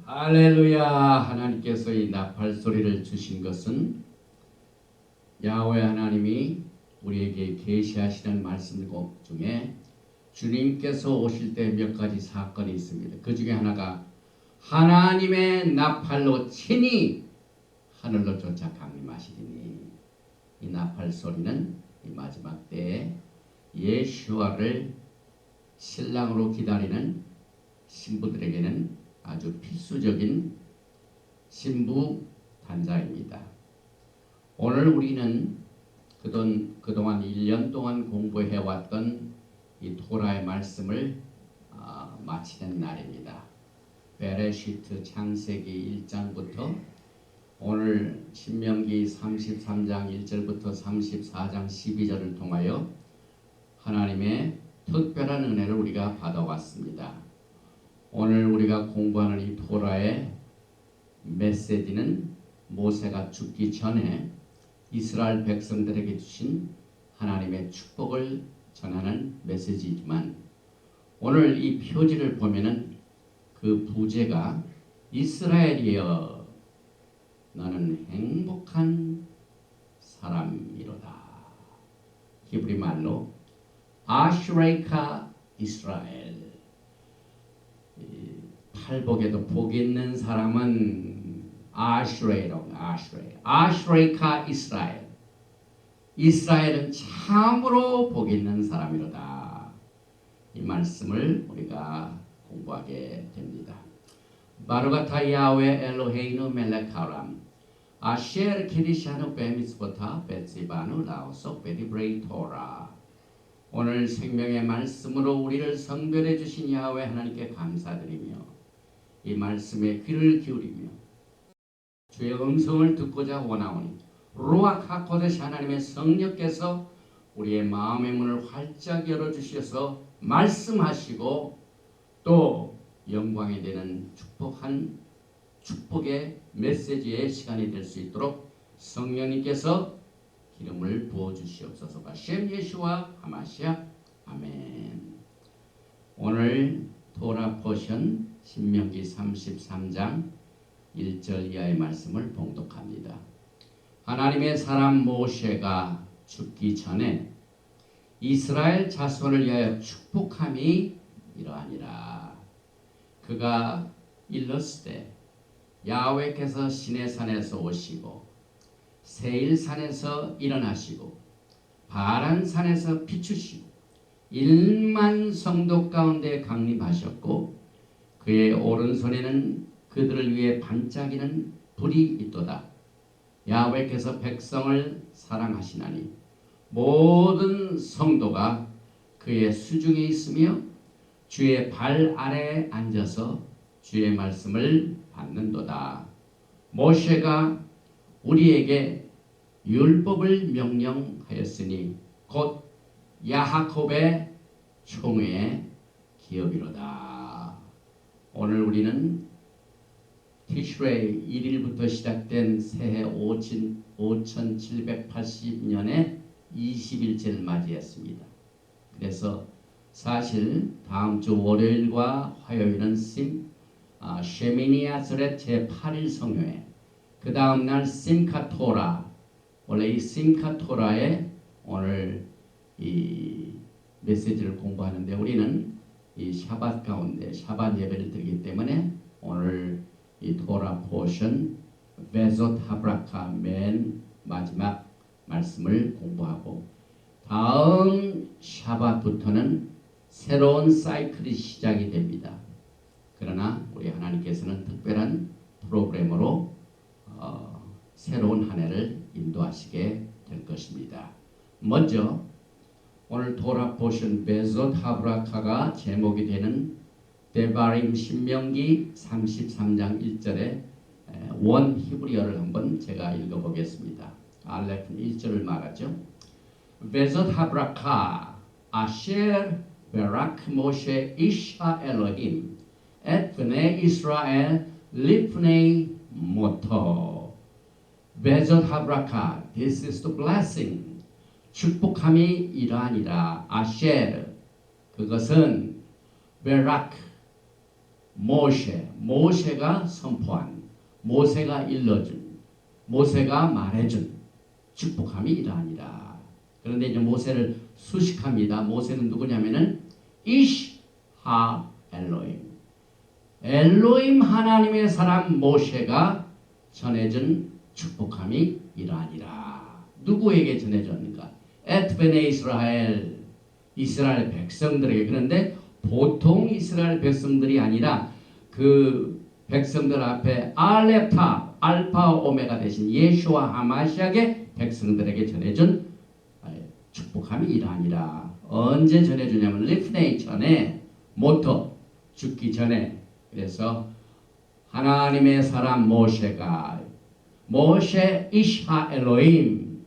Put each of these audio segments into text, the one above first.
할렐루야. 하나님께서 이 나팔 소리를 주신 것은 야훼 하나님이 우리에게 계시하시는 말씀 중에 주님께서 오실 때 몇 가지 사건이 있습니다. 그 중에 하나가 하나님의 나팔로 친히 하늘로 쫓아 강림하시리니, 이 나팔 소리는 이 마지막 때에 예수와를 신랑으로 기다리는 신부들에게는 아주 필수적인 신부 단자입니다. 오늘 우리는 그동안 1년 동안 공부해왔던 이 토라의 말씀을 마치는 날입니다. 베레시트 창세기 1장부터 오늘 신명기 33장 1절부터 34장 12절을 통하여 하나님의 특별한 은혜를 우리가 받아왔습니다. 오늘 우리가 공부하는 이 토라의 메시지는 모세가 죽기 전에 이스라엘 백성들에게 주신 하나님의 축복을 전하는 메시지이지만, 오늘 이 표지를 보면은 그 부제가 이스라엘이여 너는 행복한 사람이로다. 히브리 말로 아슈레이카 이스라엘, 팔복에도 복 있는 사람은 아슈레이라고, 아슈레이카 이스라엘, 이스라엘은 참으로 복 있는 사람이로다. 이 말씀을 우리가 공부하게 됩니다. 바루가타 야훼 엘로헤이누 멜렉하람 아셰르 키리샤누 베미스보타 베츠바누 라오소 베디브레이 토라. 오늘 생명의 말씀으로 우리를 성별해 주신 야훼 하나님께 감사드리며 이 말씀에 귀를 기울이며 주의 음성을 듣고자 원하오니 루ach 하코데시 하나님의 성령께서 우리의 마음의 문을 활짝 열어주셔서 말씀하시고 또 영광이 되는 축복의 메시지의 시간이 될 수 있도록 성령님께서 기름을 부어주시옵소서. 바셈 예수와 하마시아 아멘. 오늘 토라 포션 신명기 33장 1절 이하의 말씀을 봉독합니다. 하나님의 사람 모세가 죽기 전에 이스라엘 자손을 위하여 축복함이 이러하니라. 그가 일렀을 때 야훼께서 시내산에서 오시고 세일산에서 일어나시고 바란산에서 비추시고 1만 성도 가운데 강림하셨고 그의 오른손에는 그들을 위해 반짝이는 불이 있도다. 야훼께서 백성을 사랑하시나니 모든 성도가 그의 수중에 있으며 주의 발 아래에 앉아서 주의 말씀을 받는도다. 모세가 우리에게 율법을 명령하였으니 곧 야하콥의 총회의 기업이로다. 오늘 우리는 티슈레이 1일부터 시작된 새해 5780년의 20일째를 맞이했습니다. 그래서 사실 다음 주 월요일과 화요일은 쉐미니 아스렛 제8일 성회에, 그 다음 날 심카토라, 원래 이 심카토라에 오늘 이 메시지를 공부하는데 우리는 이 샤밧 가운데 샤밧 예배를 드리기 때문에 오늘 이 토라 포션 베조 타브라카 맨 마지막 말씀을 공부하고 다음 샤밧부터는 새로운 사이클이 시작이 됩니다. 그러나 우리 하나님께서는 특별한 프로그램으로 새로운 한 해를 인도하시게 될 것입니다. 먼저 오늘 토라 포션 베조 타브라카가 제목이 되는 데바림 신명기 33장 1절에 원 히브리어를 한번 제가 읽어보겠습니다. 알레프는 1절을 말하죠. 베조 타브라카 아셰르 베라크 모셰 이샤 엘로힘 앳 브네 이스라엘 리프네 모토. 베조 타브라카, this is the blessing. 축복함이 이러하니라. 아셰르, 그것은 베락, 모세가 선포한, 모세가 일러준, 모세가 말해준 축복함이 이러하니라. 그런데 이제 모세를 수식합니다. 모세는 누구냐면은 이시하 엘로임 하나님의 사람 모세가 전해준 축복함이 이러하니라. 누구에게 전해졌는가? 에트베네 이스라엘 백성들에게. 그런데 보통 이스라엘 백성들이 아니라 그 백성들 앞에 알파 오메가 되신 예수와 하마시아의 백성들에게 전해준 축복함이 이러하니라. 언제 전해주냐면 리프네이 전에, 모터 죽기 전에. 그래서 하나님의 사람 모세 이시하 엘로임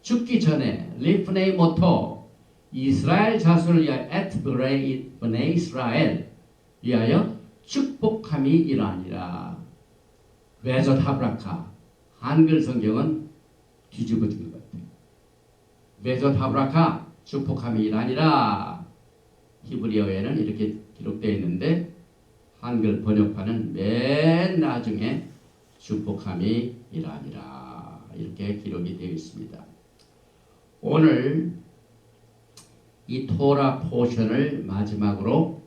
죽기 전에 리프네이 모터 이스라엘 자손을 위하여 에트브레이 이스라엘 위하여 축복함이 이러하니라. 베젓 하브라카. 한글 성경은 뒤집어진 것 같아요. 베젓 하브라카 축복함이 이러하니라. 히브리어에는 이렇게 기록되어 있는데 한글 번역판은 맨 나중에 축복함이 이러하니라 이렇게 기록이 되어 있습니다. 오늘 이 토라 포션을 마지막으로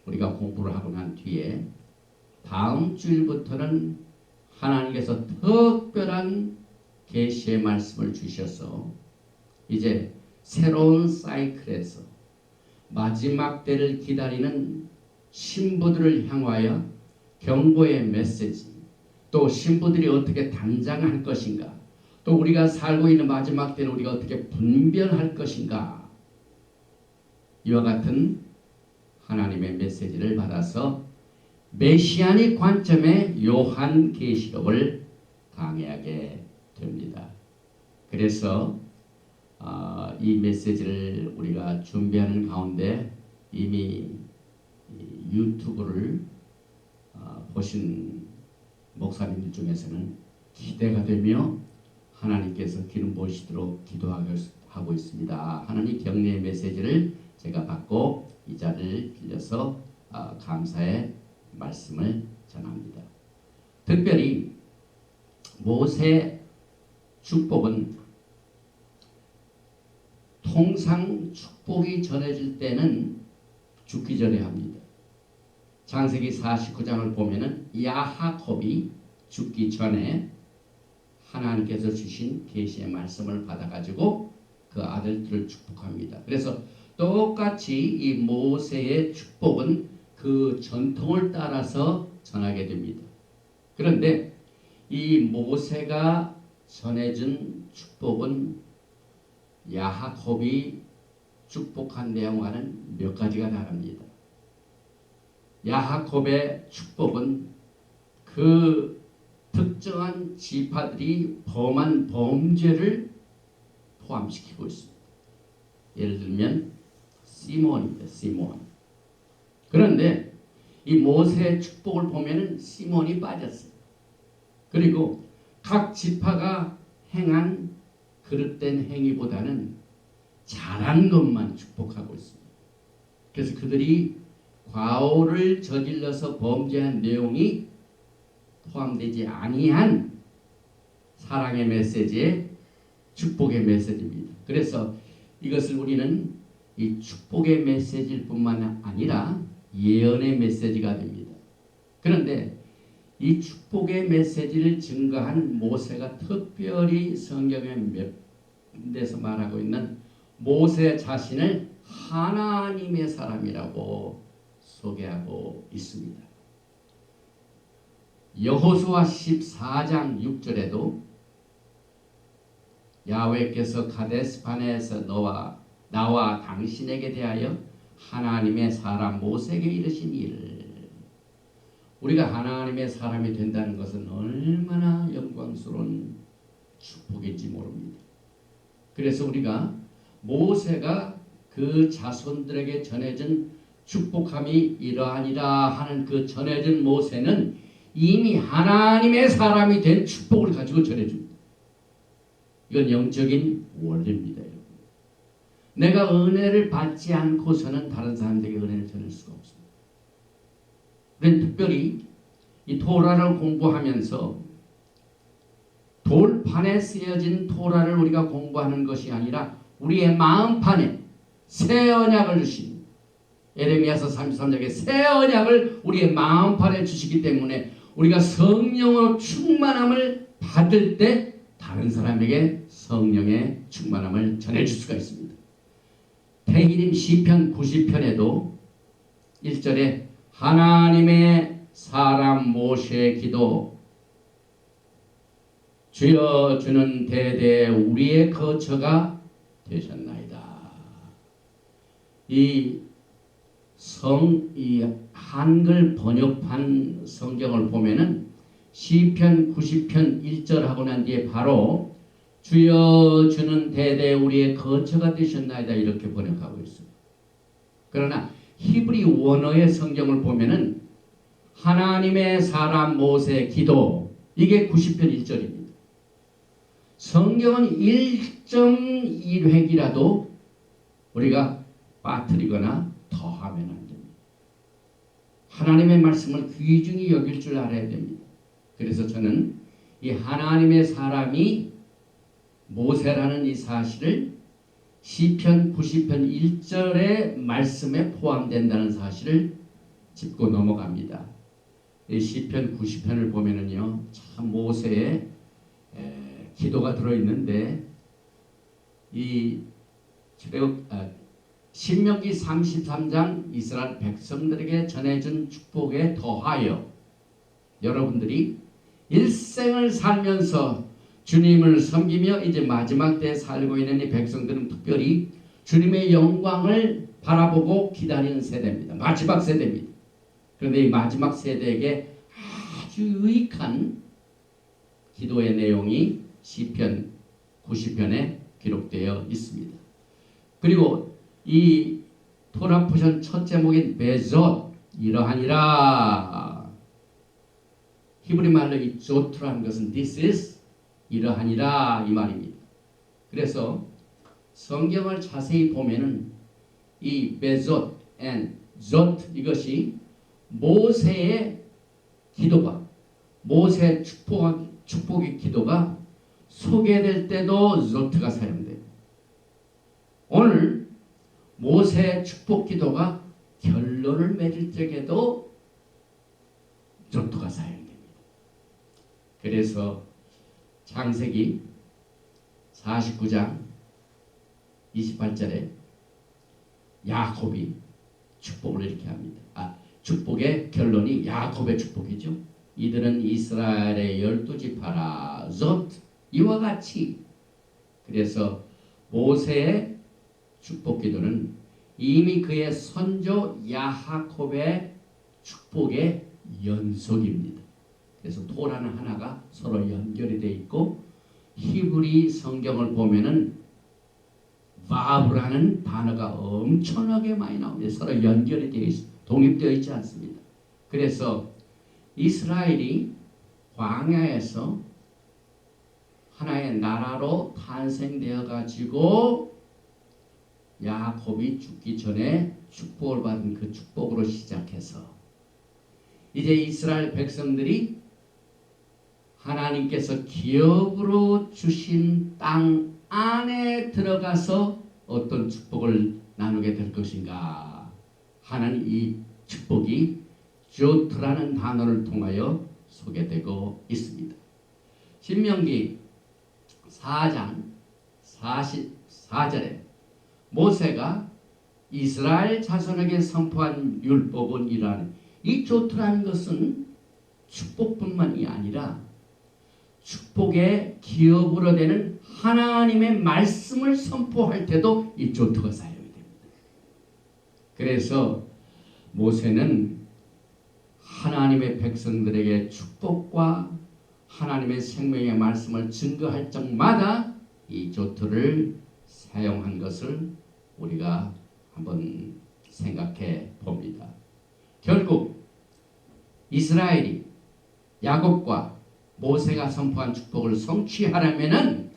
우리가 공부를 하고 난 뒤에 다음 주일부터는 하나님께서 특별한 계시의 말씀을 주셔서 이제 새로운 사이클에서 마지막 때를 기다리는 신부들을 향하여 경고의 메시지, 또 신부들이 어떻게 단장할 것인가, 또 우리가 살고 있는 마지막 때를 우리가 어떻게 분별할 것인가, 이와 같은 하나님의 메시지를 받아서 메시아닉 관점의 요한계시록을 강의하게 됩니다. 그래서 이 메시지를 우리가 준비하는 가운데 이미 유튜브를 보신 목사님들 중에서는 기대가 되며 하나님께서 기름 부으시도록 기도하고 있습니다. 하나님 격려의 메시지를 제가 받고 이 자리를 빌려서 감사의 말씀을 전합니다. 특별히 모세 축복은 통상 축복이 전해질 때는 죽기 전에 합니다. 창세기 49장을 보면은 야하콥이 죽기 전에 하나님께서 주신 계시의 말씀을 받아가지고 그 아들들을 축복합니다. 그래서 똑같이 이 모세의 축복은 그 전통을 따라서 전하게 됩니다. 그런데 이 모세가 전해준 축복은 야하콥이 축복한 내용과는 몇 가지가 다릅니다. 야하콥의 축복은 그 특정한 지파들이 범한 범죄를 포함시키고 있습니다. 예를 들면 시몬입니다. 시몬. 그런데 이 모세의 축복을 보면은 시몬이 빠졌어요. 그리고 각 지파가 행한 그릇된 행위보다는 잘한 것만 축복하고 있습니다. 그래서 그들이 과오를 저질러서 범죄한 내용이 포함되지 아니한 사랑의 메시지에 축복의 메시지입니다. 그래서 이것을 우리는 이 축복의 메시지일 뿐만 아니라 예언의 메시지가 됩니다. 그런데 이 축복의 메시지를 증거한 모세가 특별히 성경에 몇 데서 말하고 있는 모세 자신을 하나님의 사람이라고 소개하고 있습니다. 여호수아 14장 6절에도 야훼께서 가데스바네에서 나와 당신에게 대하여 하나님의 사람 모세에게 이르신 일을, 우리가 하나님의 사람이 된다는 것은 얼마나 영광스러운 축복인지 모릅니다. 그래서 우리가 모세가 그 자손들에게 전해진 축복함이 이러하니라 하는 그 전해진 모세는 이미 하나님의 사람이 된 축복을 가지고 전해줍니다. 이건 영적인 원리입니다. 여러분. 내가 은혜를 받지 않고서는 다른 사람들에게 은혜를 전할 수가 없습니다. 우리는 특별히 이 토라를 공부하면서 돌판에 쓰여진 토라를 우리가 공부하는 것이 아니라 우리의 마음판에 새 언약을 주신 에레미야서 33장에 새 언약을 우리의 마음판에 주시기 때문에 우리가 성령으로 충만함을 받을 때 다른 사람에게 성령의 충만함을 전해줄 수가 있습니다. 태희림 시편 90편에도 1절에 하나님의 사람 모세의 기도 주여 주는 대대 우리의 거처가 되셨나이다. 이 한글 번역판 성경을 보면은 시편 90편 1절 하고 난 뒤에 바로 주여 주는 대대 우리의 거처가 되셨나이다 이렇게 번역하고 있습니다. 그러나 히브리 원어의 성경을 보면은 하나님의 사람 모세의 기도 이게 90편 1절입니다. 성경은 1.1획이라도 우리가 빠뜨리거나 더하면 안 됩니다. 하나님의 말씀을 귀중히 여길 줄 알아야 됩니다. 그래서 저는 이 하나님의 사람이 모세라는 이 사실을 시편 90편 1절의 말씀에 포함된다는 사실을 짚고 넘어갑니다. 이 시편 90편을 보면은요, 참 모세의 기도가 들어있는데 이 신명기 33장 이스라엘 백성들에게 전해준 축복에 더하여 여러분들이 일생을 살면서 주님을 섬기며 이제 마지막 때에 살고 있는 이 백성들은 특별히 주님의 영광을 바라보고 기다리는 세대입니다. 마지막 세대입니다. 그런데 이 마지막 세대에게 아주 유익한 기도의 내용이 시편 90편에 기록되어 있습니다. 그리고 이 토라 포션 첫 제목인 베zott 이러하니라, 히브리 말로 이 조트라는 것은 this is 이러하니라 이 말입니다. 그래서 성경을 자세히 보면은 이 베zott and zott 이것이 모세의 기도가 모세의 축복의 기도가 소개될 때도 조트가 사용돼요. 오늘 모세의 축복 기도가 결론을 맺을 적에도 조트가 사용됩니다. 그래서 창세기 49장 28절에 야곱이 축복을 이렇게 합니다. 축복의 결론이 야곱의 축복이죠. 이들은 이스라엘의 12지파라 zott 이와 같이. 그래서 모세의 축복 기도는 이미 그의 선조 야하콥의 축복의 연속입니다. 그래서 토라는 하나가 서로 연결이 되어 있고 히브리 성경을 보면은 바브라는 단어가 엄청나게 많이 나옵니다. 서로 연결이 되어 독립되어 있지 않습니다. 그래서 이스라엘이 광야에서 하나의 나라로 탄생되어 가지고 야곱이 죽기 전에 축복을 받은 그 축복으로 시작해서 이제 이스라엘 백성들이 하나님께서 기업으로 주신 땅 안에 들어가서 어떤 축복을 나누게 될 것인가 하는 이 축복이 조트라는 단어를 통하여 소개되고 있습니다. 신명기 4장 44절에 모세가 이스라엘 자손에게 선포한 율법은 이러하니, 이 조트라는 것은 축복뿐만이 아니라 축복의 기업으로 되는 하나님의 말씀을 선포할 때도 이 조트가 사용이 됩니다. 그래서 모세는 하나님의 백성들에게 축복과 하나님의 생명의 말씀을 증거할 적마다 이 조트를 사용한 것을 우리가 한번 생각해 봅니다. 결국 이스라엘이 야곱과 모세가 선포한 축복을 성취하려면은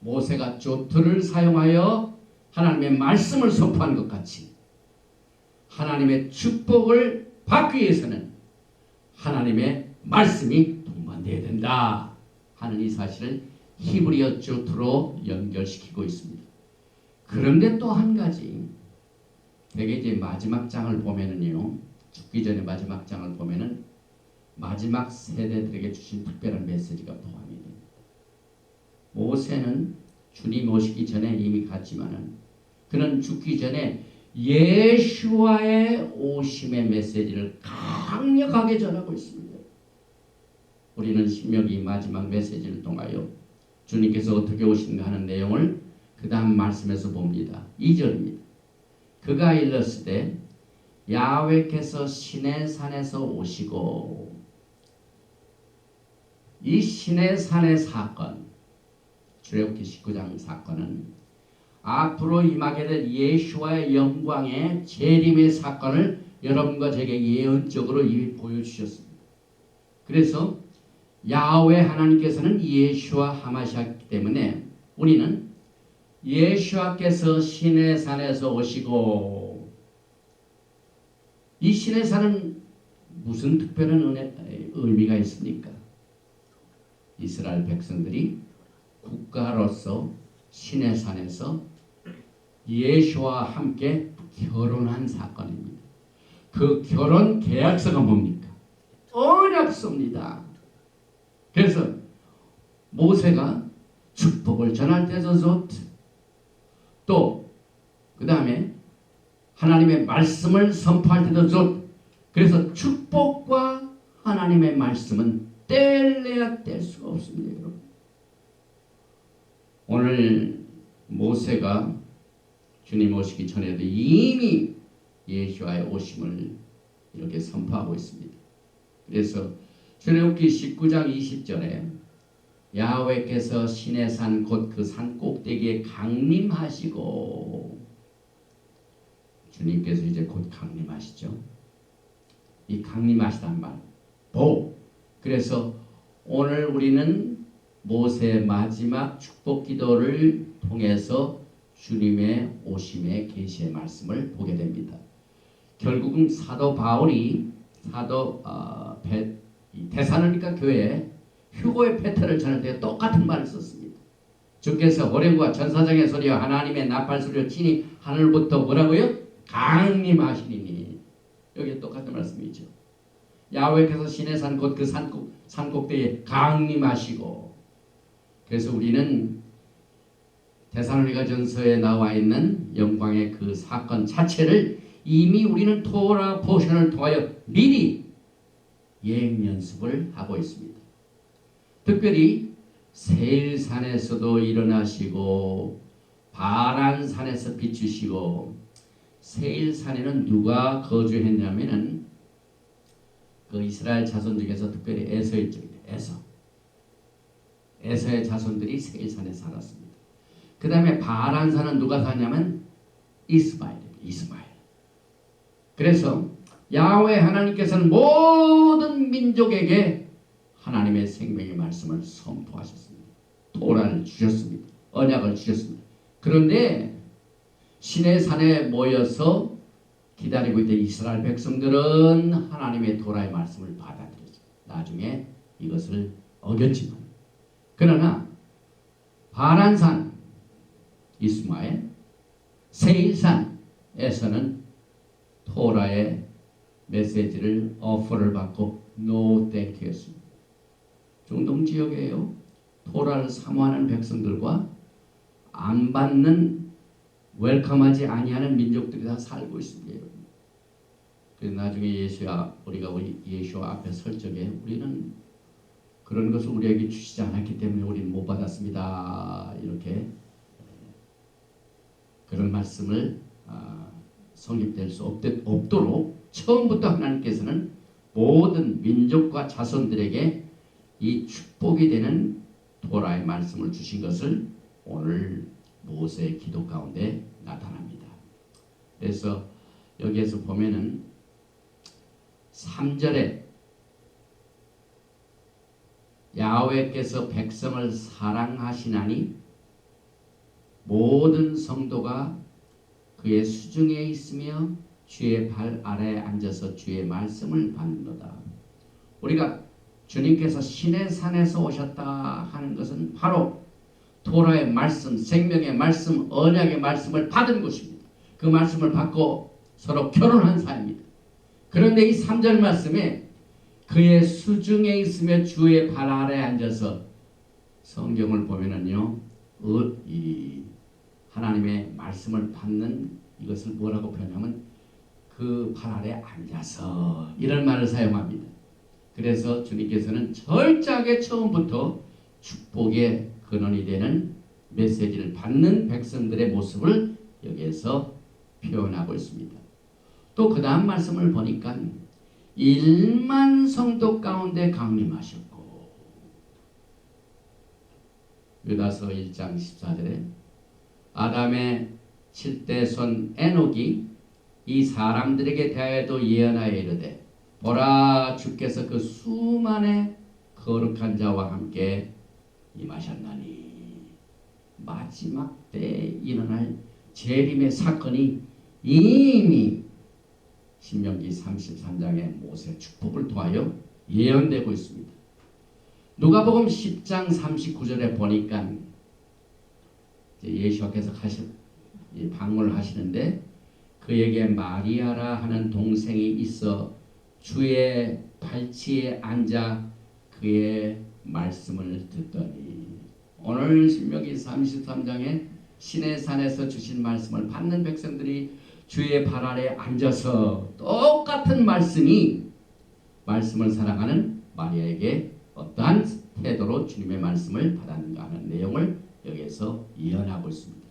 모세가 조트를 사용하여 하나님의 말씀을 선포한 것 같이 하나님의 축복을 받기 위해서는 하나님의 말씀이 동반되어야 된다 하는 이 사실을 히브리어 주트로 연결시키고 있습니다. 그런데 또 한 가지, 대개 이제 마지막 장을 보면은요, 죽기 전에 마지막 장을 보면은 마지막 세대들에게 주신 특별한 메시지가 포함이 됩니다. 모세는 주님 오시기 전에 이미 갔지만은 그는 죽기 전에 예수와의 오심의 메시지를 강력하게 전하고 있습니다. 우리는 신명기 마지막 메시지를 통하여 주님께서 어떻게 오신가 하는 내용을 그 다음 말씀에서 봅니다. 2절입니다. 그가 일렀으되 야훼께서 시내산에서 오시고, 이 시내산의 사건, 출애굽기 19장 사건은 앞으로 임하게 될 예수와의 영광의 재림의 사건을 여러분과 제게 예언적으로 이미 보여주셨습니다. 그래서 야훼 하나님께서는 예수와 함하셨기 때문에 우리는 예수께서 시내산에서 오시고, 이 시내산은 무슨 특별한 의미가 있습니까? 이스라엘 백성들이 국가로서 시내산에서 예수와 함께 결혼한 사건입니다. 그 결혼 계약서가 뭡니까? 언약서입니다. 그래서 모세가 축복을 전할 때도 좋다. 또 그 다음에 하나님의 말씀을 선포할 때도 좋다. 그래서 축복과 하나님의 말씀은 뗄래야 뗄 수가 없습니다. 여러분. 오늘 모세가 주님 오시기 전에도 이미 예수와의 오심을 이렇게 선포하고 있습니다. 그래서 출애굽기 19장 20절에 야훼께서 시내산 곧 그 산 꼭대기에 강림하시고, 주님께서 이제 곧 강림하시죠. 이 강림하시단 말 그래서 오늘 우리는 모세의 마지막 축복 기도를 통해서 주님의 오심의 계시의 말씀을 보게 됩니다. 결국은 사도 바울이 데살로니가 교회에 휴거의 패턴을 전할 때 똑같은 말을 썼습니다. 주께서 호령과 전사장의 소리와 하나님의 나팔 소리를 치니 하늘부터 뭐라고요? 강림하시니니. 여기 똑같은 말씀이죠. 야훼께서 시내산 곧 그 산 꼭대기에 강림하시고. 그래서 우리는 데살로니가 전서에 나와 있는 영광의 그 사건 자체를 이미 우리는 토라 포션을 통하여 미리 예행 연습을 하고 있습니다. 특별히 세일산에서도 일어나시고 바란산에서 비추시고, 세일산에는 누가 거주했냐면은 그 이스라엘 자손 중에서 특별히 에서의 쪽입니다. 에서의 자손들이 세일산에 살았습니다. 그 다음에 바란산은 누가 사냐면 이스마엘. 그래서 야훼 하나님께서는 모든 민족에게 하나님의 생명의 말씀을 선포하셨습니다. 토라를 주셨습니다. 언약을 주셨습니다. 그런데 시내산에 모여서 기다리고 있던 이스라엘 백성들은 하나님의 토라의 말씀을 받아들였습니다. 나중에 이것을 어겼지만, 그러나 바란산 이스마엘, 세일산에서는 토라의 메시지를 어퍼를 받고 노 땡큐였습니다. 중동 지역에요, 토라를 사모하는 백성들과 안 받는, 웰컴하지 아니하는 민족들이 다 살고 있습니다. 그래서 나중에 우리가 예수 앞에 설 적에 우리는 그런 것을 우리에게 주시지 않았기 때문에 우리는 못 받았습니다. 이렇게 그런 말씀을 성립될 수 없도록 처음부터 하나님께서는 모든 민족과 자손들에게 이 축복이 되는 토라의 말씀을 주신 것을 오늘 모세의 기도 가운데 나타납니다. 그래서 여기에서 보면은 3절에 야훼께서 백성을 사랑하시나니 모든 성도가 그의 수중에 있으며 주의 발 아래에 앉아서 주의 말씀을 받는도다. 우리가 주님께서 신의 산에서 오셨다 하는 것은 바로 토라의 말씀, 생명의 말씀, 언약의 말씀을 받은 것입니다. 그 말씀을 받고 서로 결혼한 사이입니다. 그런데 이 3절 말씀에 그의 수중에 있으며 주의 발 아래에 앉아서 성경을 보면은요, 이 하나님의 말씀을 받는 이것을 뭐라고 표현하면 그 발 아래에 앉아서 이런 말을 사용합니다. 그래서 주님께서는 철저하게 처음부터 축복의 근원이 되는 메시지를 받는 백성들의 모습을 여기에서 표현하고 있습니다. 또 그 다음 말씀을 보니까 1만 성도 가운데 강림하셨고, 유다서 1장 14절에 아담의 7대 손 에녹이 이 사람들에게 대하여도 예언하여 이르되 보라 주께서 그 수만의 거룩한 자와 함께 임하셨나니. 마지막 때에 일어날 재림의 사건이 이미 신명기 33장의 모세 축복을 통하여 예언되고 있습니다. 누가복음 10장 39절에 보니까 예수께서 방문을 하시는데 그에게 마리아라 하는 동생이 있어 주의 발치에 앉아 그의 말씀을 듣더니. 오늘 신명기 33장에 신의 산에서 주신 말씀을 받는 백성들이 주의 발 아래 앉아서 똑같은 말씀을 사랑하는 마리아에게 어떠한 태도로 주님의 말씀을 받았는가 하는 내용을 여기에서 예언하고 있습니다.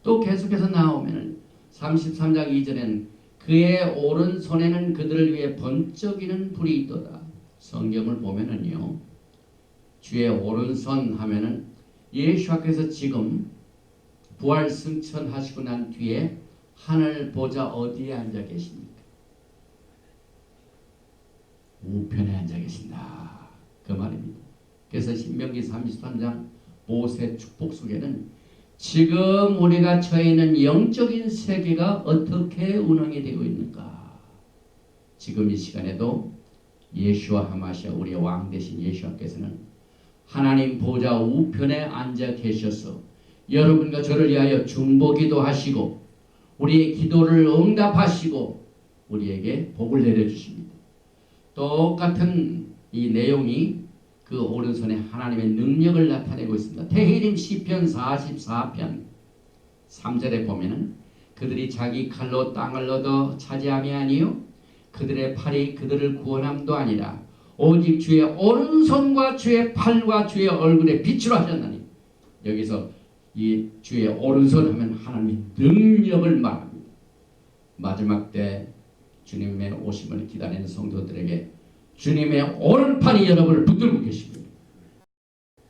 또 계속해서 나오면 33장 2절에는 그의 오른손에는 그들을 위해 번쩍이는 불이 있도다. 성경을 보면은요, 주의 오른손 하면은 예수께서 지금 부활 승천하시고 난 뒤에 하늘 보좌 어디에 앉아 계십니까? 우편에 앉아 계신다. 그 말입니다. 그래서 신명기 33장 모세 축복 속에는 지금 우리가 처해 있는 영적인 세계가 어떻게 운영이 되고 있는가? 지금 이 시간에도 예수와 하마시아 우리의 왕 되신 예수께서는 하나님 보좌 우편에 앉아 계셔서 여러분과 저를 위하여 중보기도 하시고 우리의 기도를 응답하시고 우리에게 복을 내려주십니다. 똑같은 이 내용이 그 오른손에 하나님의 능력을 나타내고 있습니다. 테히림 시편 44편 3절에 보면은 그들이 자기 칼로 땅을 얻어 차지함이 아니요 그들의 팔이 그들을 구원함도 아니라 오직 주의 오른손과 주의 팔과 주의 얼굴에 빛으로 하셨나니. 여기서 이 주의 오른손 하면 하나님의 능력을 말합니다. 마지막 때 주님의 오심을 기다리는 성도들에게 주님의 오른팔이 여러분을 붙들고 계십니다.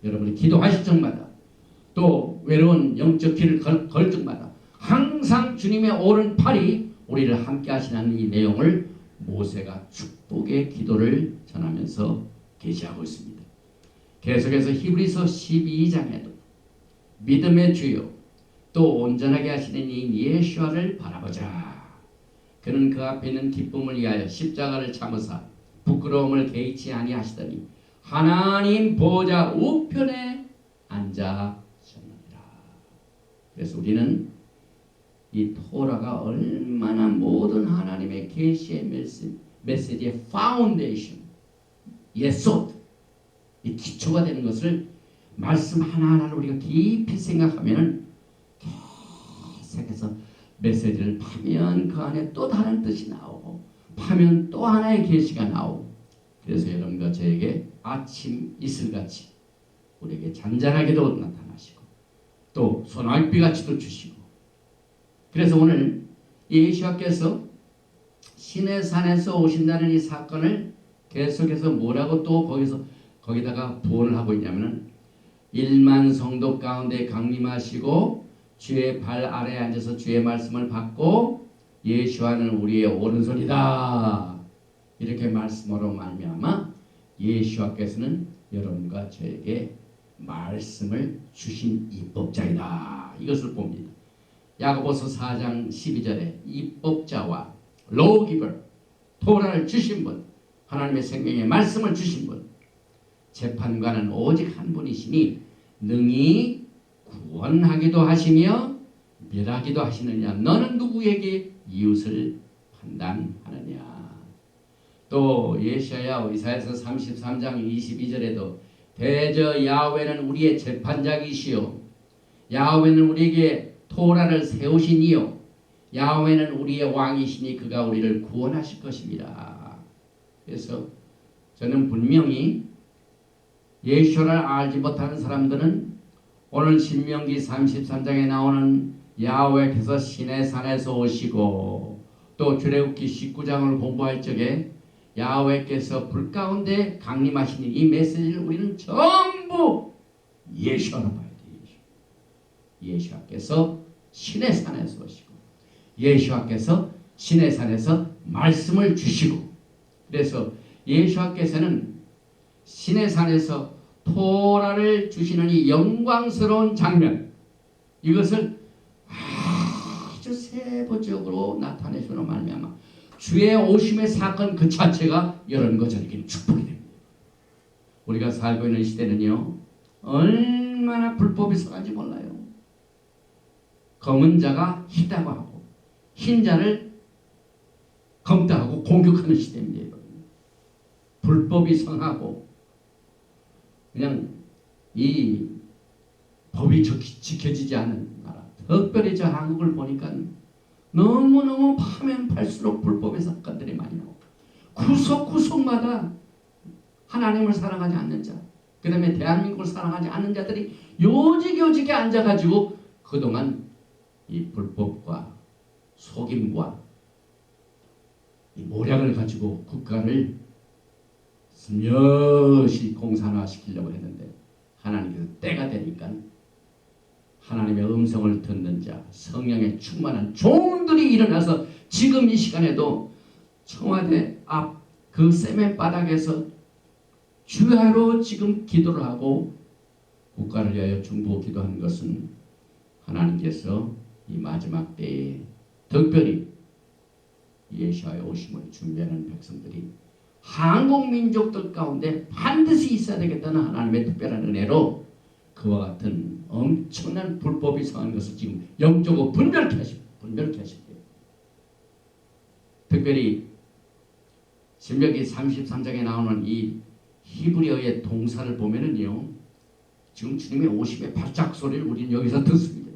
여러분이 기도하실 적마다 또 외로운 영적 길을 걸 적마다 항상 주님의 오른팔이 우리를 함께 하시는 이 내용을 모세가 축복의 기도를 전하면서 계시하고 있습니다. 계속해서 히브리서 12장에도 믿음의 주요 또 온전하게 하시는 이 예수와를 바라보자. 그는 그 앞에 있는 기쁨을 위하여 십자가를 참으사 부끄러움을 개의치 아니하시더니 하나님 보좌 우편에 앉으셨느니라. 그래서 우리는 이 토라가 얼마나 모든 하나님의 계시의 메시지의 파운데이션, 예소드, 이 기초가 되는 것을 말씀 하나하나를 우리가 깊이 생각하면은 계속해서 메시지를 파면 그 안에 또 다른 뜻이 나오고 파면 또 하나의 계시가 나오고. 그래서 여러분과 저에게 아침 이슬같이 우리에게 잔잔하게도 나타나시고 또 소나기같이도 주시고. 그래서 오늘 예수께서 신의 산에서 오신다는 이 사건을 계속해서 뭐라고 또 거기다가 부언을 하고 있냐면은 1만 성도 가운데 강림하시고 주의 발 아래에 앉아서 주의 말씀을 받고 예수와는 우리의 오른손이다. 이렇게 말씀으로 말미암아 예수께서는 여러분과 저에게 말씀을 주신 입법자이다. 이것을 봅니다. 야고보서 4장 12절에 입법자와 lawgiver, 토라를 주신 분, 하나님의 생명의 말씀을 주신 분, 재판관은 오직 한 분이시니 능히 구원하기도 하시며 멸하기도 하시느냐. 너는 누구에게 이웃을 판단하느냐. 또 이사야 33장 22절에도 대저 야훼는 우리의 재판장이시요 야훼는 우리에게 토라를 세우시니요 야훼는 우리의 왕이시니 그가 우리를 구원하실 것입니다. 그래서 저는 분명히 예수를 알지 못하는 사람들은 오늘 신명기 33장에 나오는 야훼께서 시내산에서 오시고 또 출애굽기 19장을 공부할 적에 야훼께서 불 가운데 강림하시는 이 메시지를 우리는 전부 예수로 봐야 돼요. 예수께서 시내산에서 오시고 예수께서 시내산에서 말씀을 주시고 그래서 예수께서는 시내산에서 토라를 주시는 이 영광스러운 장면 이것을 아주 세부적으로 나타내주는 말미암아 주의 오심의 사건 그 자체가 여러분과 저에게는 축복이 됩니다. 우리가 살고 있는 시대는요 얼마나 불법이 성한지 몰라요. 검은 자가 희다고 하고 흰 자를 검다하고 공격하는 시대입니다. 불법이 성하고 그냥 이 법이 지켜지지 않는 나라 특별히 저 한국을 보니까 너무너무 파면 팔수록 불법의 사건들이 많이 나오고 구석구석마다 하나님을 사랑하지 않는 자 그 다음에 대한민국을 사랑하지 않는 자들이 요직요직에 앉아가지고 그동안 이 불법과 속임과 이 모략을 가지고 국가를 스며시 공산화시키려고 했는데 하나님께서 때가 되니까 하나님의 음성을 듣는 자 성령에 충만한 종들이 일어나서 지금 이 시간에도 청와대 앞 그 세멘 바닥에서 주야로 지금 기도를 하고 국가를 위하여 중보 기도하는 것은 하나님께서 이 마지막 때에 특별히 예수와의 오심을 준비하는 백성들이 한국 민족들 가운데 반드시 있어야 되겠다는 하나님의 특별한 은혜로 그와 같은 엄청난 불법이 성한 것을 지금 영적으로 분별케 하십니다. 특별히 신명기 33장에 나오는 이 히브리어의 동사를 보면은요 지금 주님의 오심의 발작 소리를 우리는 여기서 듣습니다.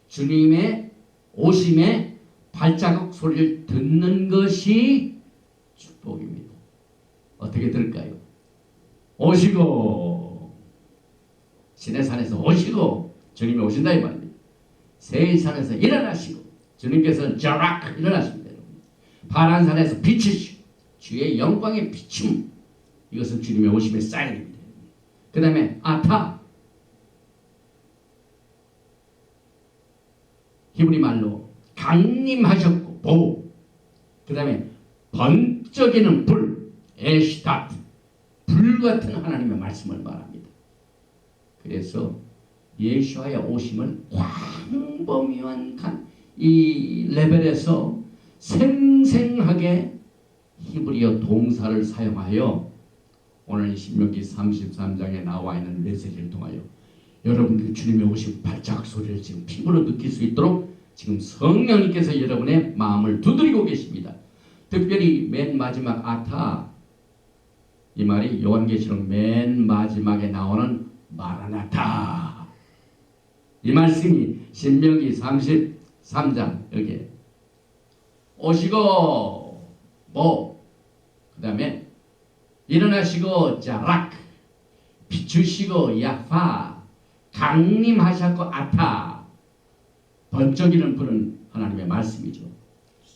주님의 오심의 발자국 소리를 듣는 것이 축복입니다. 어떻게 들을까요? 오시고 시내산에서 오시고 주님이 오신다 이 말입니다. 세일산에서 일어나시고 주님께서 자락 일어나십니다. 파란산에서 비추시고 주의 영광의 비춤 이것은 주님의 오심의 사인입니다. 그 다음에 아타 히브리 말로 강림하셨고 보호 그 다음에 번쩍이는 불 에시다트 불같은 하나님의 말씀을 말합니다. 그래서 예수와의 오심을 광범위한 이 레벨에서 생생하게 히브리어 동사를 사용하여 오늘 신명기 33장에 나와 있는 메시지를 통하여 여러분들이 주님의 오심 발작 소리를 지금 피부로 느낄 수 있도록 지금 성령님께서 여러분의 마음을 두드리고 계십니다. 특별히 맨 마지막 아타 이 말이 요한계시록 맨 마지막에 나오는 마라나타 이 말씀이 신명기 33장 여기에 오시고 그 다음에 일어나시고 자락 비추시고 야파 강림하셨고 아타 번쩍이는 불은 하나님의 말씀이죠.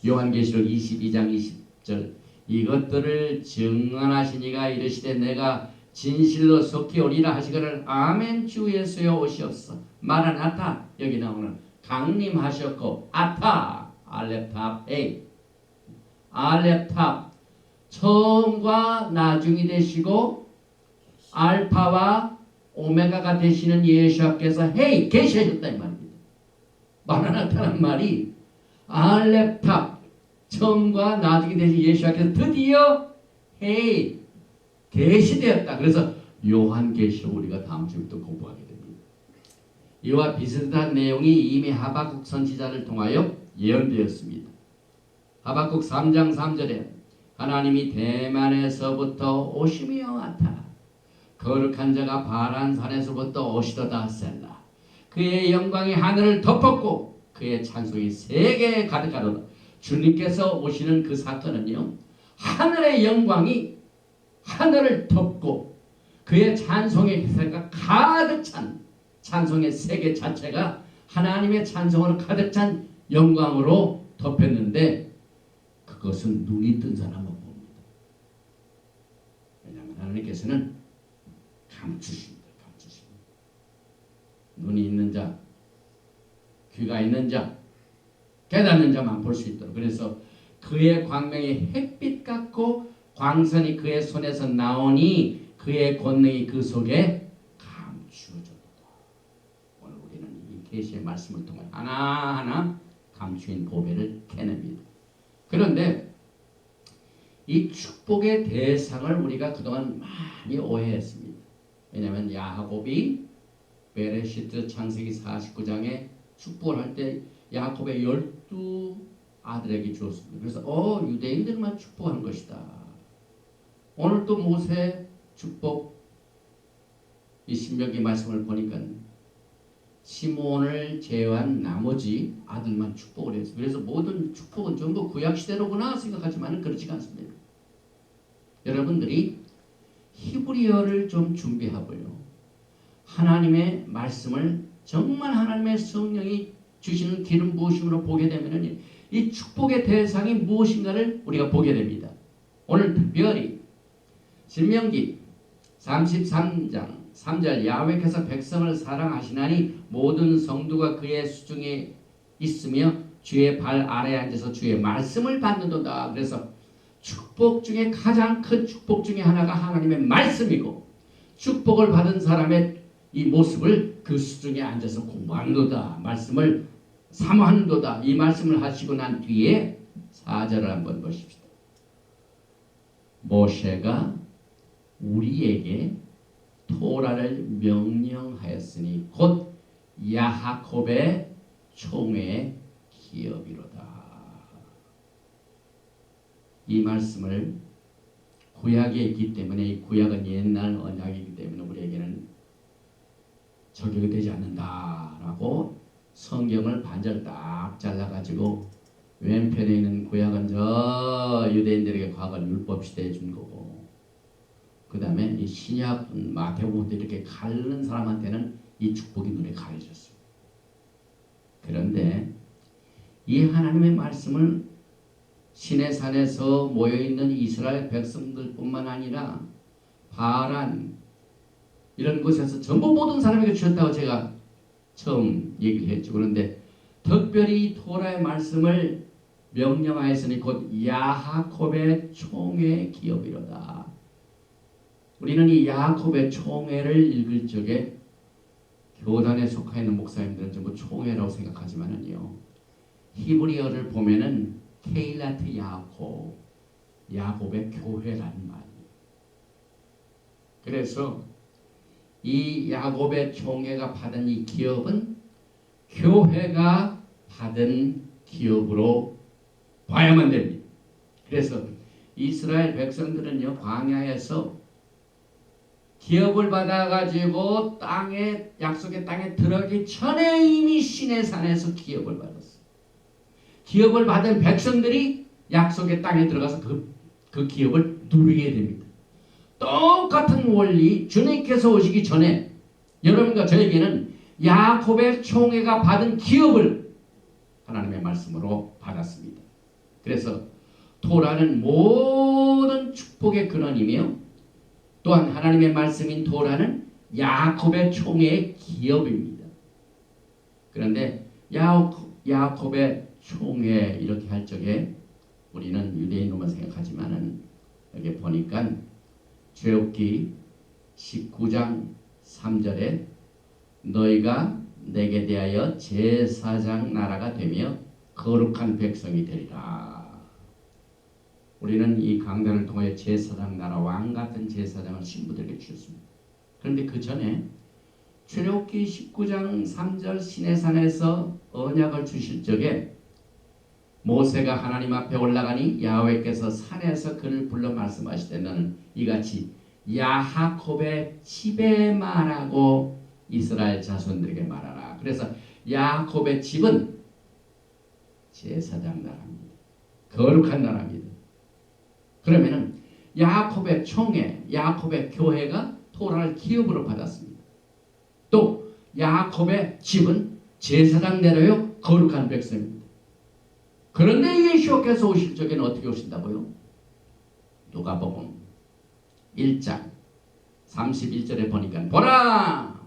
요한계시록 22장 20절 이것들을 증언하시니가 이르시되 내가 진실로 속히 오리라 하시거늘 아멘 주 예수여 오시옵소서. 마라나타 여기 나오는 강림하셨고 아타 알렙탑 에이 알렙탑 처음과 나중이 되시고 알파와 오메가가 되시는 예수께서 헤이 계시하셨다 이 말입니다. 마라나타는 말이 알렙탑 처음과 나중에 되신 예수께서 드디어 헤이 계시되었다. 그래서 요한계시록 우리가 다음 주부터 공부하게 됩니다. 이와 비슷한 내용이 이미 하박국 선지자를 통하여 예언되었습니다. 하박국 3장 3절에 하나님이 대만에서부터 오시며 왔다. 거룩한 자가 바란 산에서부터 오시도다 셀라. 그의 영광이 하늘을 덮었고 그의 찬송이 세계에 가득하도다. 주님께서 오시는 그 사건은요, 하늘의 영광이 하늘을 덮고 그의 찬송의 세계가 가득 찬 찬송의 세계 자체가 하나님의 찬송으로 가득 찬 영광으로 덮였는데 그것은 눈이 뜬 사람은 봅니다. 왜냐하면 하나님께서는 감추십니다. 감추십니다. 눈이 있는 자, 귀가 있는 자, 깨닫는 자만 볼 수 있도록. 그래서 그의 광명이 햇빛 같고 광선이 그의 손에서 나오니 그의 권능이 그 속에 감추어졌다. 오늘 우리는 이 계시의 말씀을 통해 하나하나 감추인 보배를 캐냅니다. 그런데 이 축복의 대상을 우리가 그동안 많이 오해했습니다. 왜냐하면 야곱이 베레시트 창세기 49장에 축복을 할 때 야곱의 12 아들에게 주었습니다. 그래서 유대인들만 축복한 것이다. 오늘 또 모세 축복 이 신명기 말씀을 보니까 시므온을 제외한 나머지 아들만 축복을 했어요. 그래서 모든 축복은 전부 구약시대로구나 생각하지만 그렇지가 않습니다. 여러분들이 히브리어를 좀 준비하고요. 하나님의 말씀을 정말 하나님의 성령이 주시는 기름 부으심으로 보게 되면 이 축복의 대상이 무엇인가를 우리가 보게 됩니다. 오늘 특별히 신명기 33장 3절 야훼께서 백성을 사랑하시나니 모든 성도가 그의 수중에 있으며 주의 발 아래에 앉아서 주의 말씀을 받는도다. 그래서 축복 중에 가장 큰 축복 중에 하나가 하나님의 말씀이고 축복을 받은 사람의 이 모습을 그 수중에 앉아서 공부하는도다. 말씀을 사모하는도다. 이 말씀을 하시고 난 뒤에 4절을 한번 보십시다. 모세가 우리에게 토라를 명령하였으니 곧 야하콥의 총회의 기업이로다. 이 말씀을 구약에 있기 때문에 이 구약은 옛날 언약이기 때문에 우리에게는 적용이 되지 않는다라고 성경을 반절 딱 잘라가지고 왼편에 있는 구약은 저 유대인들에게 과거 율법 시대에 준 거고 그 다음에 이 신약 마태복음도 이렇게 가르는 사람한테는 이 축복이 눈에 가려졌어요. 그런데 이 하나님의 말씀을 시내산에서 모여있는 이스라엘 백성들뿐만 아니라 바란 이런 곳에서 전부 모든 사람에게 주셨다고 제가 처음 얘기를 했죠. 그런데 특별히 토라의 말씀을 명령하였으니 곧 야하콥의 총회 기업이로다. 우리는 이 야하콥의 총회를 읽을 적에 교단에 속해 있는 목사님들은 전부 총회라고 생각하지만은요. 히브리어를 보면은 케일라트 야곱, 야곱의 교회라는 말이에요. 그래서 이 야곱의 총회가 받은 이 기업은 교회가 받은 기업으로 봐야만 됩니다. 그래서 이스라엘 백성들은요, 광야에서 기업을 받아가지고 약속의 땅에 들어가기 전에 이미 시내산에서 기업을 받았어요. 기업을 받은 백성들이 약속의 땅에 들어가서 그 기업을 누리게 됩니다. 똑같은 원리, 주님께서 오시기 전에 여러분과 저에게는 야곱의 총회가 받은 기업을 하나님의 말씀으로 받았습니다. 그래서 토라는 모든 축복의 근원이며 또한 하나님의 말씀인 토라는 야곱의 총회의 기업입니다. 그런데 야곱의 총회 이렇게 할 적에 우리는 유대인으로만 생각하지만은 여기 보니까 출애굽기 19장 3절에 너희가 내게 대하여 제사장 나라가 되며 거룩한 백성이 되리라. 우리는 이 강단을 통해 제사장 나라 왕 같은 제사장을 신부들에게 주셨습니다. 그런데 그 전에 출애굽기 19장 3절 시내산에서 언약을 주실 적에 모세가 하나님 앞에 올라가니 야훼께서 산에서 그를 불러 말씀하시되 너는 이같이 야하콥의 집에 말하고 이스라엘 자손들에게 말하라. 그래서 야하콥의 집은 제사장 나라입니다. 거룩한 나라입니다. 그러면은 야하콥의 총회, 야하콥의 교회가 토라를 기업으로 받았습니다. 또 야하콥의 집은 제사장 내려요 거룩한 백성입니다. 그런데 예수께서 오실 적에는 어떻게 오신다고요? 누가복음 1장 31절에 보니까 보라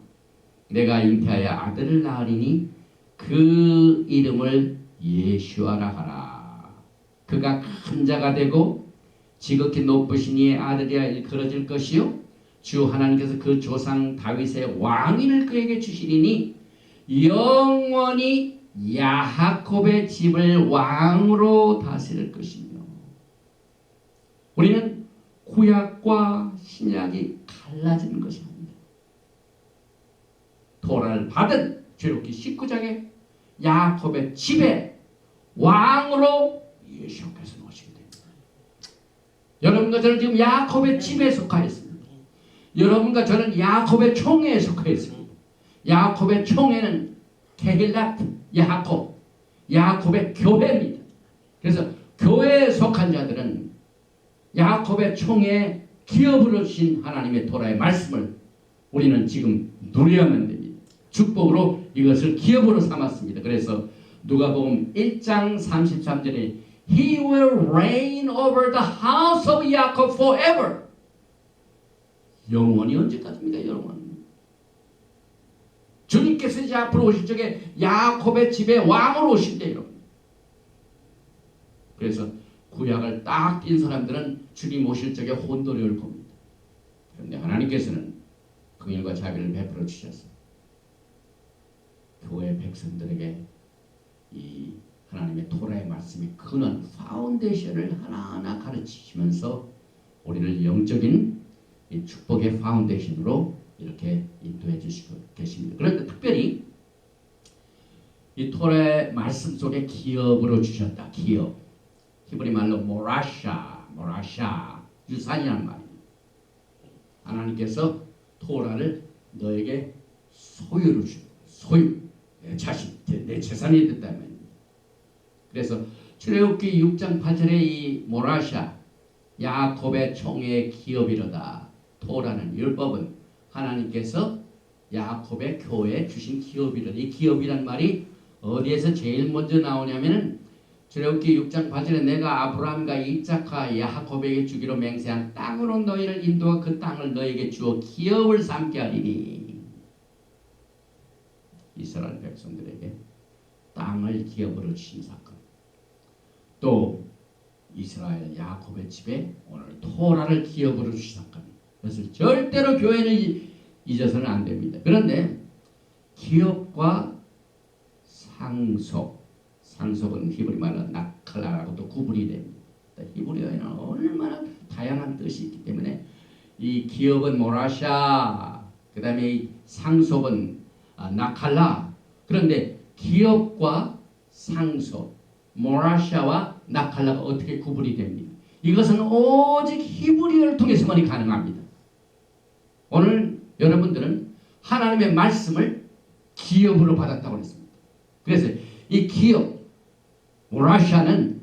내가 잉태하여 아들을 낳으리니 그 이름을 예수아라 하라. 그가 큰 자가 되고 지극히 높으신 이의 아들이라 일컬어질 것이요 주 하나님께서 그 조상 다윗의 왕위를 그에게 주시리니 영원히 야하콥의 집을 왕으로 다스릴 것이며. 우리는 구약과 신약이 갈라지는 것이 아닙니다. 토라를 받은 출애굽기 19장에 야하콥의 집에 왕으로 예수께서 오시게 됩니다. 여러분과 저는 지금 야하콥의 집에 속하였습니다. 여러분과 저는 야하콥의 총회에 속하였습니다. 야하콥의 총회는 케힐랏 야하콥, 야하콥의 교회입니다. 그래서 교회에 속한 자들은 야하콥의 총회에 기업으로 주신 하나님의 토라의 말씀을 우리는 지금 누려야만 됩니다. 축복으로 이것을 기업으로 삼았습니다. 그래서 누가복음 1장 33절에 He will reign over the house of Jacob forever. 영원히 언제까지입니까? 영원. 주님께서 이제 앞으로 오실 적에 야곱의 집에 왕으로 오신대요. 여러분. 그래서 구약을 딱 띈 사람들은 주님 오실 적에 혼돈을 봅니다. 그런데 하나님께서는 긍휼과 자비를 베풀어 주셔서 교회 백성들에게 이 하나님의 토라의 말씀이 근원 파운데이션을 하나하나 가르치시면서 우리를 영적인 이 축복의 파운데이션으로 이렇게 인도해 주시고 계십니다. 그런데 특별히 이 토라의 말씀 속에 기업으로 주셨다. 기업. 히브리 말로 모라샤 유산이란 말입니다. 하나님께서 토라를 너에게 소유로 주셨다. 소유. 내 자식, 내 재산이 됐다면. 그래서 출애굽기 6장 8절에 이 모라샤 야곱의 총회의 기업이로다. 토라는 율법은 하나님께서 야곱의 교회에 주신 기업이로다. 이 기업이란 말이 어디에서 제일 먼저 나오냐면은 출애굽기 6장 8절에 내가 아브라함과 이삭과 야곱에게 주기로 맹세한 땅으로 너희를 인도하 그 땅을 너희에게 주어 기업을 삼게 하리니. 이스라엘 백성들에게 땅을 기업으로 주신 사건. 또 이스라엘 야곱의 집에 오늘 토라를 기업으로 주신 사건. 그래서 절대로 교회는 잊어서는 안 됩니다. 그런데 기업과 상속은 히브리 말로 나칼라라고도 구분이 됩니다. 히브리어에는 얼마나 다양한 뜻이 있기 때문에 이 기업은 모라샤, 그 다음에 이 상속은 나칼라. 그런데 기업과 상속, 모라샤와 나칼라가 어떻게 구분이 됩니다. 이것은 오직 히브리어를 통해서만이 가능합니다. 오늘 여러분들은 하나님의 말씀을 기업으로 받았다고 했습니다. 그래서 이 기업, 모라샤는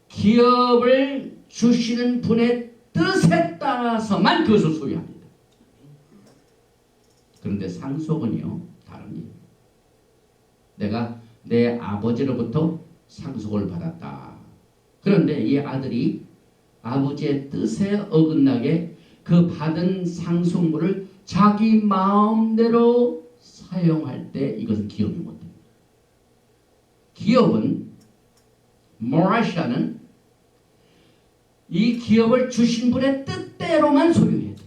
기업을 주시는 분의 뜻에 따라서만 그것을 소유합니다. 그런데 상속은요, 다릅니다. 내가 내 아버지로부터 상속을 받았다. 그런데 이 아들이 아버지의 뜻에 어긋나게 그 받은 상속물을 자기 마음대로 사용할 때 이것은 기업이 못 됩니다. 기업은 모라샤는 이 기업을 주신 분의 뜻대로만 소유해야 됩니다.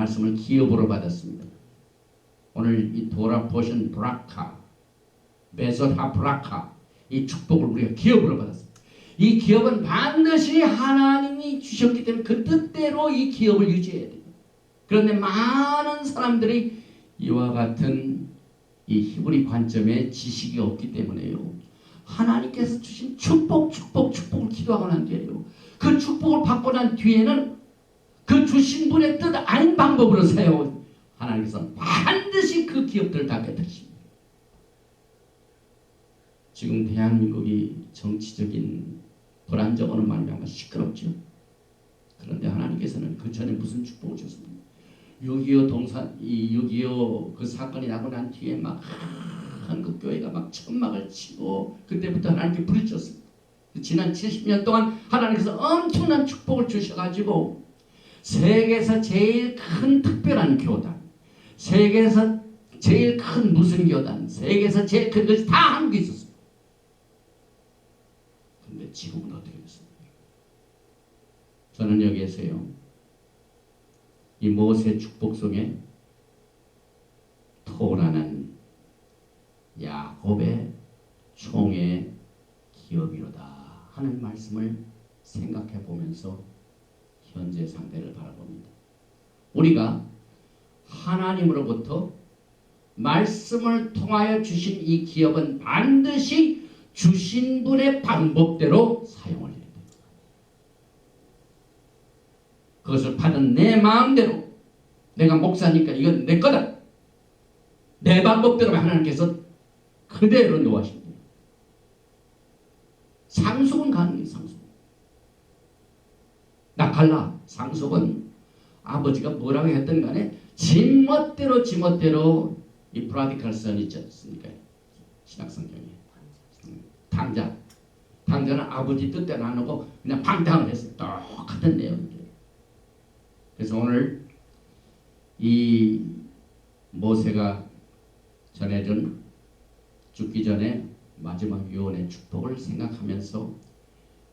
말씀을 기업으로 받았습니다. 오늘 이 도라 포션 브라카, 베소타 브라카, 이 축복을 우리가 기업으로 받았습니다. 이 기업은 반드시 하나님이 주셨기 때문에 그 뜻대로 이 기업을 유지해야 돼요. 그런데 많은 사람들이 이와 같은 이 히브리 관점의 지식이 없기 때문에요. 하나님께서 주신 축복을 기도하고 난 뒤에요. 그 축복을 받고 난 뒤에는 그 주신 분의 뜻 아닌 방법으로 사용을 하나님께서 반드시 그 기업들을 다 깨뜨리십니다. 지금 대한민국이 정치적인 불안정으로 말미암아 시끄럽죠. 그런데 하나님께서는 그 전에 무슨 축복을 주셨습니까? 6.25 그 사건이 나고 난 뒤에 막 한국 교회가 막 천막을 치고 그때부터 하나님께 부르짖었습니다. 지난 70년 동안 하나님께서 엄청난 축복을 주셔가지고 세계에서 제일 큰 특별한 교단, 세계에서 제일 큰 무슨 교단, 세계에서 제일 큰 것이 다 한국에 있었습니다. 근데 지금은 어떻게 됐습니까? 저는 여기에서요, 이 모세 축복 속에 토라는 야곱의 총의 기업이로다 하는 말씀을 생각해 보면서 현재 상태를 바라봅니다. 우리가 하나님으로부터 말씀을 통하여 주신 이 기업은 반드시 주신 분의 방법대로 사용을 해야 됩니다. 그것을 받은 내 마음대로, 내가 목사니까 이건 내 거다, 내 방법대로 하나님께서 그대로 놓으십니다. 상속은 가능해요. 상속. 나칼라 상속은 아버지가 뭐라고 했든 간에 지멋대로 이 프라디칼 선 있지 않습니까? 신약성경에 당자는 아버지 뜻대로 안 하고 그냥 방탕을 했어요. 똑같은 내용이에요. 그래서 오늘 이 모세가 전해준 죽기 전에 마지막 유언의 축복을 생각하면서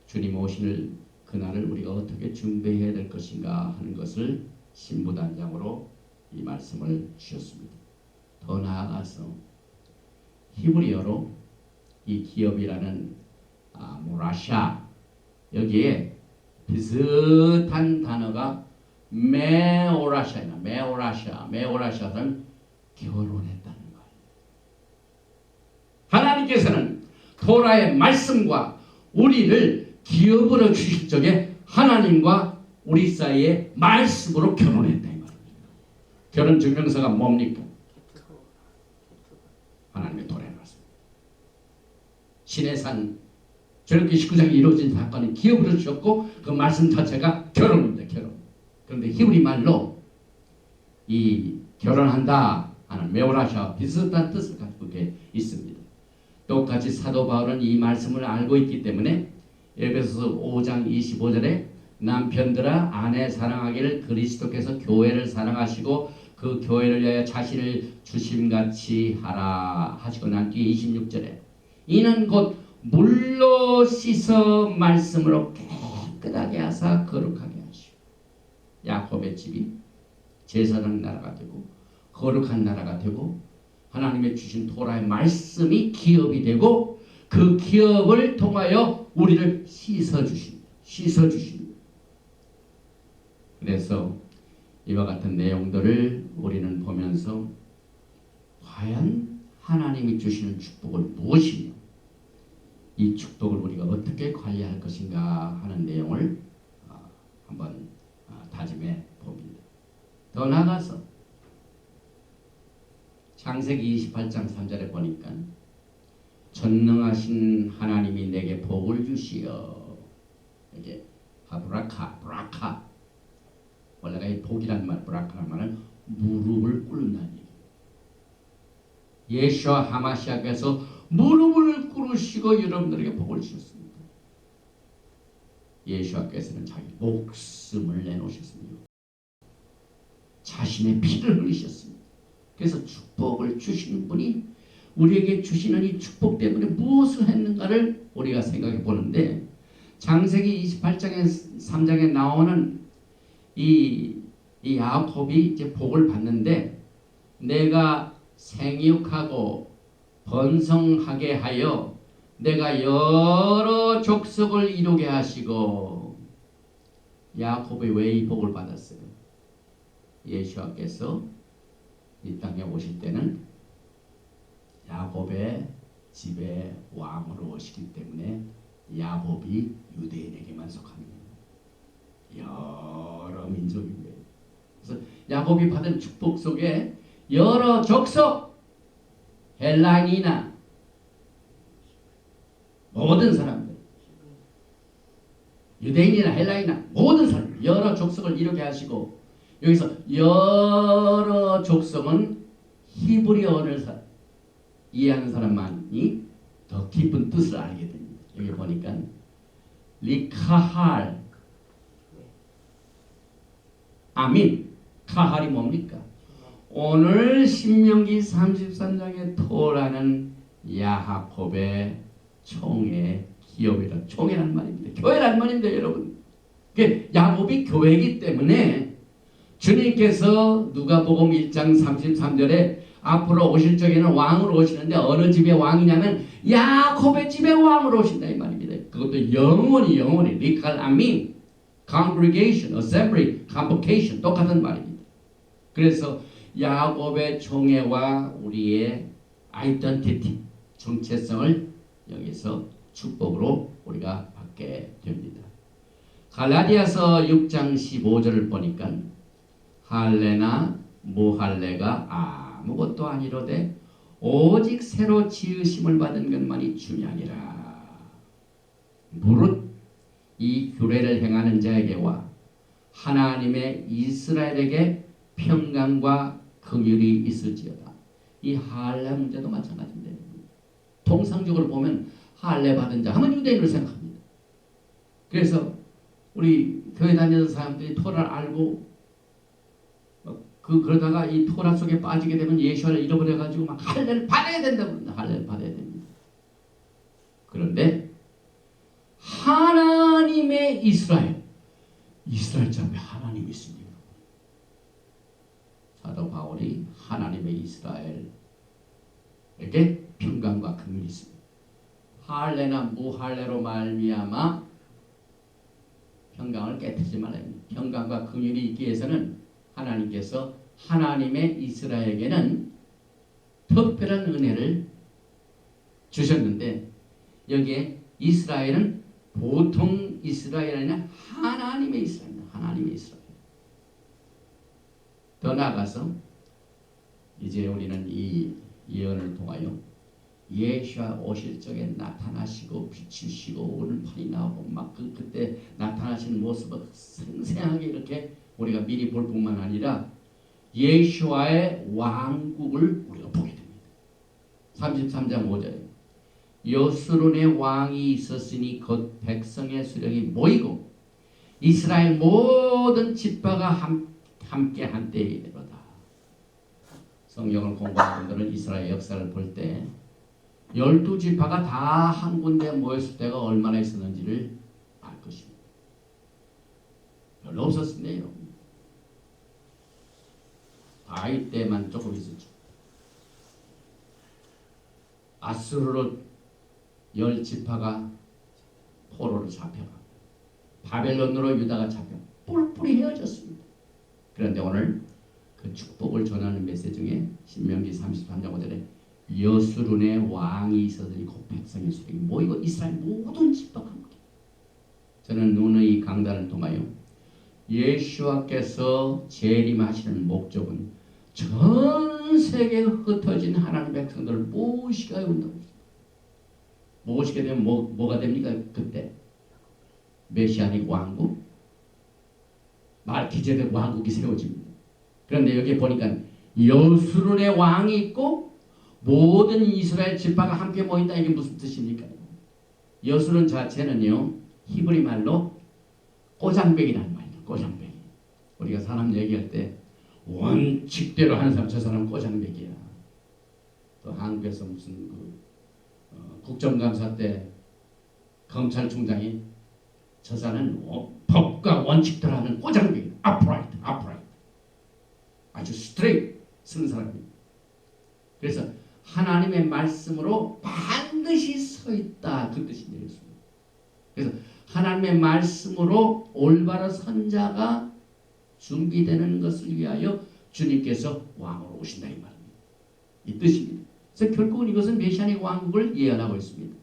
주님 오실 그날을 우리가 어떻게 준비해야 될 것인가 하는 것을 신부단장으로 이 말씀을 주셨습니다. 더 나아가서 히브리어로 이 기업이라는 모라샤, 여기에 비슷한 단어가 메오라샤는 결혼했다는 거예요. 하나님께서는 토라의 말씀과 우리를 기업으로 주실 적에 하나님과 우리 사이에 말씀으로 결혼했다 이 말입니다. 결혼 증명서가 뭡니까? 하나님의 토라의 말씀. 시내산 절기 19장에 이루어진 사건이 기업으로 주셨고 그 말씀 자체가 결혼입니다. 결혼. 그런데 히브리 말로 이 결혼한다 하는 메오라샤와 비슷한 뜻을 갖고 있습니다. 똑같이 사도 바울은 이 말씀을 알고 있기 때문에 에베소서 5장 25절에 남편들아 아내 사랑하기를 그리스도께서 교회를 사랑하시고 그 교회를 위하여 자신을 주심같이 하라 하시고 난 뒤에 26절에 이는 곧 물로 씻어 말씀으로 깨끗하게 하사 거룩하게 하시오. 야곱의 집이 제사장 나라가 되고 거룩한 나라가 되고 하나님의 주신 토라의 말씀이 기업이 되고 그 기업을 통하여 우리를 씻어주십니다. 그래서 이와 같은 내용들을 우리는 보면서 과연 하나님이 주시는 축복을 무엇이며 이 축복을 우리가 어떻게 관리할 것인가 하는 내용을 한번 다짐해 봅니다. 더 나아가서 창세기 28장 3절에 보니까 전능하신 하나님이 내게 복을 주시어, 이게 브라카 원래가 이 복이란 말, 브라카란 말은 무릎을 꿇는다는 얘기예요. 예수와 하마시아께서 무릎을 꿇으시고 여러분들에게 복을 주셨습니다. 예수께서는 자기 목숨을 내놓으셨습니다. 자신의 피를 흘리셨습니다. 그래서 축복을 주시는 분이 우리에게 주시는 이 축복 때문에 무엇을 했는가를 우리가 생각해 보는데 창세기 28장에 3장에 나오는 이 이 야곱이 이제 복을 받는데 내가 생육하고 번성하게 하여 내가 여러 족속을 이루게 하시고 야곱이 왜 이 복을 받았어요? 예수와께서 이 땅에 오실 때는 야곱의 집에 왕으로 오시기 때문에 야곱이 유대인에게만 속합니다. 여러 민족인데 그래서 야곱이 받은 축복 속에 여러 족속 헬라인이나 모든 사람들 유대인이나 헬라인이나 모든 사람 여러 족속을 이루게 하시고 여기서 여러 족속은 히브리어를 이해하는 사람만이 더 깊은 뜻을 알게 됩니다. 여기 보니까 리카할 아민 카할이 뭡니까? 오늘 신명기 33장에 토라는 야곱의 총의 기업이라 총회란 말입니다. 교회란 말입니다, 여러분. 야곱이 교회이기 때문에 주님께서 누가복음 1장 33절에 앞으로 오실 적에는 왕으로 오시는데 어느 집의 왕이냐면 야곱의 집의 왕으로 오신다 이 말입니다. 그것도 영원히 리칼 아민 congregation, assembly, convocation 똑같은 말입니다. 그래서 야곱의 총회와 우리의 identity, 정체성을 여기서 축복으로 우리가 받게 됩니다. 갈라디아서 6장 15절을 보니까 할례나 무할례가 아무것도 아니로되 오직 새로 지으심을 받은 것만이 중요하니라. 무릇 이 규례를 행하는 자에게와 하나님의 이스라엘에게 평강과 긍휼이 있을지어다. 이 할례 문제도 마찬가지인데 통상적으로 보면 할례 받은 자 하면 유대인으로 생각합니다. 그래서 우리 교회 다니는 사람들이 토라를 알고 그러다가 이 토라 속에 빠지게 되면 예수를 잃어버려가지고 막 할례를 받아야 된다고 합니다. 할례를 받아야 됩니다. 그런데 하나님의 이스라엘 자 앞에 하나님이 있습니다. 사도 바울이 하나님의 이스라엘에게 평강과 긍휼이 있습니다. 할례나 무할례로 말미암아 평강을 깨뜨리지 말아야 합니다. 평강과 긍휼이 있기 위해서는 하나님께서 하나님의 이스라엘에게는 특별한 은혜를 주셨는데 여기에 이스라엘은 보통 이스라엘이 아니라 하나님의 이스라엘입니다. 하나님의 이스라엘. 더 나아가서 이제 우리는 이 예언을 통하여 예수와 오실 적에 나타나시고 비추시고 오른팔이 나오고 막 그때 나타나신 모습을 생생하게 이렇게 우리가 미리 볼 뿐만 아니라 예수와의 왕국을 우리가 보게 됩니다. 33장 5절에 여수론의 왕이 있었으니 곧 백성의 수령이 모이고 이스라엘 모든 지파가 함께 한때에 이르다. 성경을 공부하는 분들은 이스라엘 역사를 볼 때 12지파가 다 한 군데 모였을 때가 얼마나 있었는지를 알 것입니다. 별로 없었습니다. 여러분. 다윗 때만 조금 있었죠. 아수르로 10지파가 포로로 잡혀가 바벨론으로 유다가 잡혀 뿔뿔이 헤어졌습니다. 그런데 오늘 그 축복을 전하는 메시지 중에 신명기 33장 5절에 여수론의 왕이 있었으니 곧 백성의 수령이 모이고 이스라엘 모든 지파가 함께. 저는 눈의 강단을 통하여 예수와께서 재림하시는 목적은 전 세계에 흩어진 하나님의 백성들을 모시게 온다고. 모시게 되면 뭐가 됩니까? 그때 메시아닉 왕국, 말기제덱 왕국이 세워집니다. 그런데 여기 보니까 여수론의 왕이 있고 모든 이스라엘 지파가 함께 모인다. 이게 무슨 뜻입니까? 여수론 자체는요 히브리 말로 꼬장배기라는 말이에요. 꼬장배기. 우리가 사람 얘기할 때 원칙대로 하는 사람 저 사람 꼬장배기야. 또 한국에서 무슨 국정감사 때 검찰총장이 저 사람은 법과 원칙대로 하는 꼬장배기. upright. 스트레이트 서는 사람입니다. 그래서 하나님의 말씀으로 반드시 서 있다, 그 뜻이 되겠습니다. 그래서 하나님의 말씀으로 올바로 선 자가 준비되는 것을 위하여 주님께서 왕으로 오신다, 이 말입니다. 이 뜻입니다. 그래서 결국은 이것은 메시아닉 왕국을 예언하고 있습니다.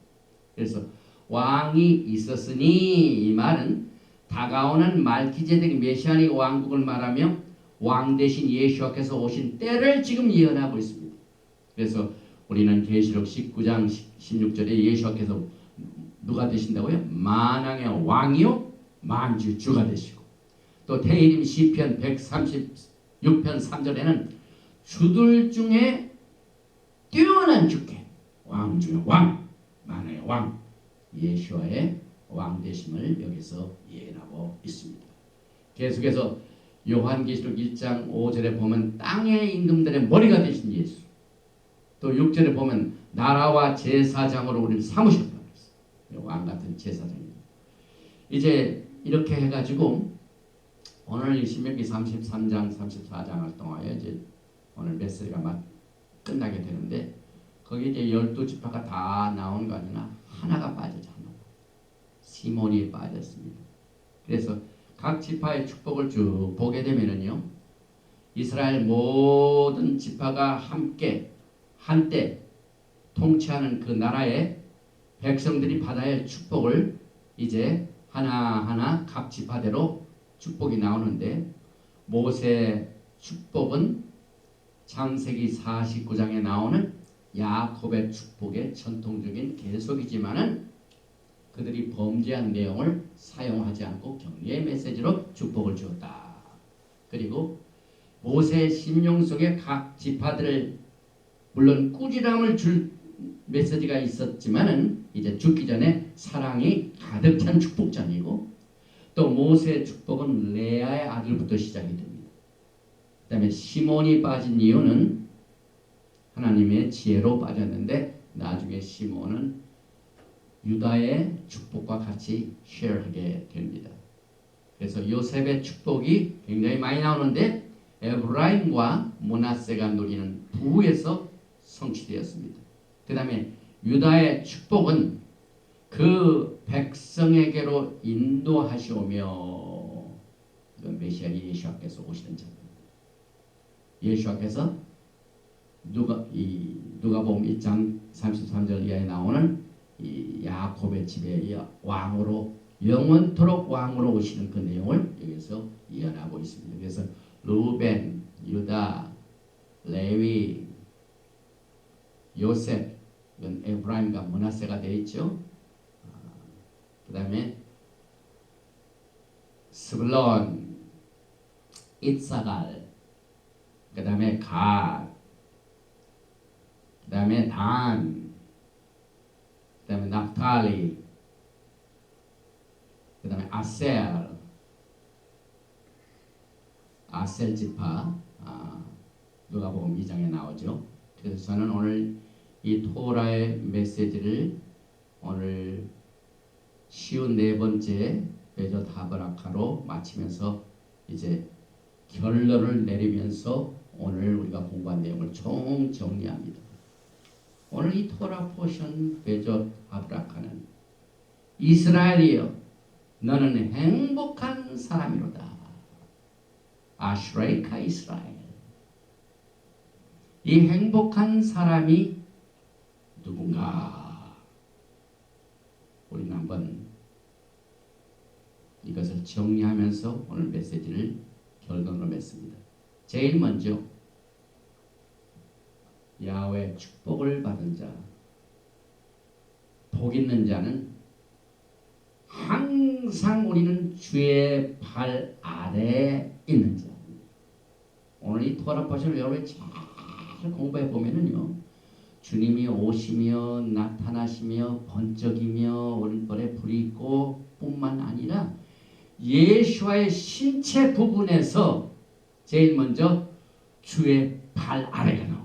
그래서 왕이 있었으니, 이 말은 다가오는 말기제덱 메시아닉 왕국을 말하며 왕 대신 예수께서 오신 때를 지금 예언하고 있습니다. 그래서 우리는 계시록 19장 16절에 예수께서 누가 되신다고요? 만왕의 왕이요 만주 주가 되시고, 또 태일임 시편 136편 3절에는 주들 중에 뛰어난 주께, 왕 중에 왕, 만왕의 왕, 예수와의 왕 되심을 여기서 예언하고 있습니다. 계속해서 요한계시록 1장 5절에 보면 땅의 임금들의 머리가 되신 예수, 또 6절에 보면 나라와 제사장으로 우리를 삼으셨다. 왕 같은 제사장입니다. 이제 이렇게 해가지고 오늘 신명기 33장 34장을 통하여 이제 오늘 메시지가 막 끝나게 되는데, 거기 이제 12지파가 다 나온 거 아니나 하나가 빠졌죠. 하나가. 시몬이 빠졌습니다. 그래서 각 지파의 축복을 쭉 보게 되면은요, 이스라엘 모든 지파가 함께 한때 통치하는 그 나라의 백성들이 받아야 할 축복을 이제 하나하나 각 지파대로 축복이 나오는데, 모세 축복은 창세기 49장에 나오는 야곱의 축복의 전통적인 계속이지만은 그들이 범죄한 내용을 사용하지 않고 격려의 메시지로 축복을 주었다. 그리고 모세의 심령 속에 각 지파들을 물론 꾸지람을 줄 메시지가 있었지만은 이제 죽기 전에 사랑이 가득 찬 축복전이고, 또 모세의 축복은 레아의 아들부터 시작이 됩니다. 그 다음에 시몬이 빠진 이유는 하나님의 지혜로 빠졌는데, 나중에 시몬은 유다의 축복과 같이 쉐어하게 됩니다. 그래서 요셉의 축복이 굉장히 많이 나오는데 에브라임과 므낫세가 누리는 부에서 성취되었습니다. 그 다음에 유다의 축복은 그 백성에게로 인도하시오며, 메시아 예수께서 오시는 자입니다. 예수께서 누가복음 1장 33절 이하에 나오는 이 야곱의 집에 왕으로 영원토록 왕으로 오시는 그 내용을 여기서 예언하고 있습니다. 그래서 루벤, 유다, 레위, 요셉, 이건 에브라임과 므낫세가 되어 있죠. 그 다음에 스불론, 이사갈, 그 다음에 갓, 그 다음에 단, 그 다음에 납탈리, 그 다음에 아셀 지파, 누가복음 2장에 나오죠. 그래서 저는 오늘 이 토라의 메시지를 오늘 쉬운 네 번째 베젓 하브라카로 마치면서 이제 결론을 내리면서 오늘 우리가 공부한 내용을 총 정리합니다. 오늘 이 토라 포션 베젓 하브라카는 이스라엘이여 너는 행복한 사람이로다. 아슈레이카 이스라엘. 이 행복한 사람이 누군가? 우리는 한번 이것을 정리하면서 오늘 메시지를 결론으로 맺습니다. 제일 먼저 야훼 축복을 받은 자, 복 있는 자는 항상 우리는 주의 발 아래에 있는 자. 오늘 이 토라 포션을 여러분이 잘 공부해 보면은요, 주님이 오시며 나타나시며 번쩍이며 오른벌에 불이 있고 뿐만 아니라 예수와의 신체 부분에서 제일 먼저 주의 발 아래가 나옵니다.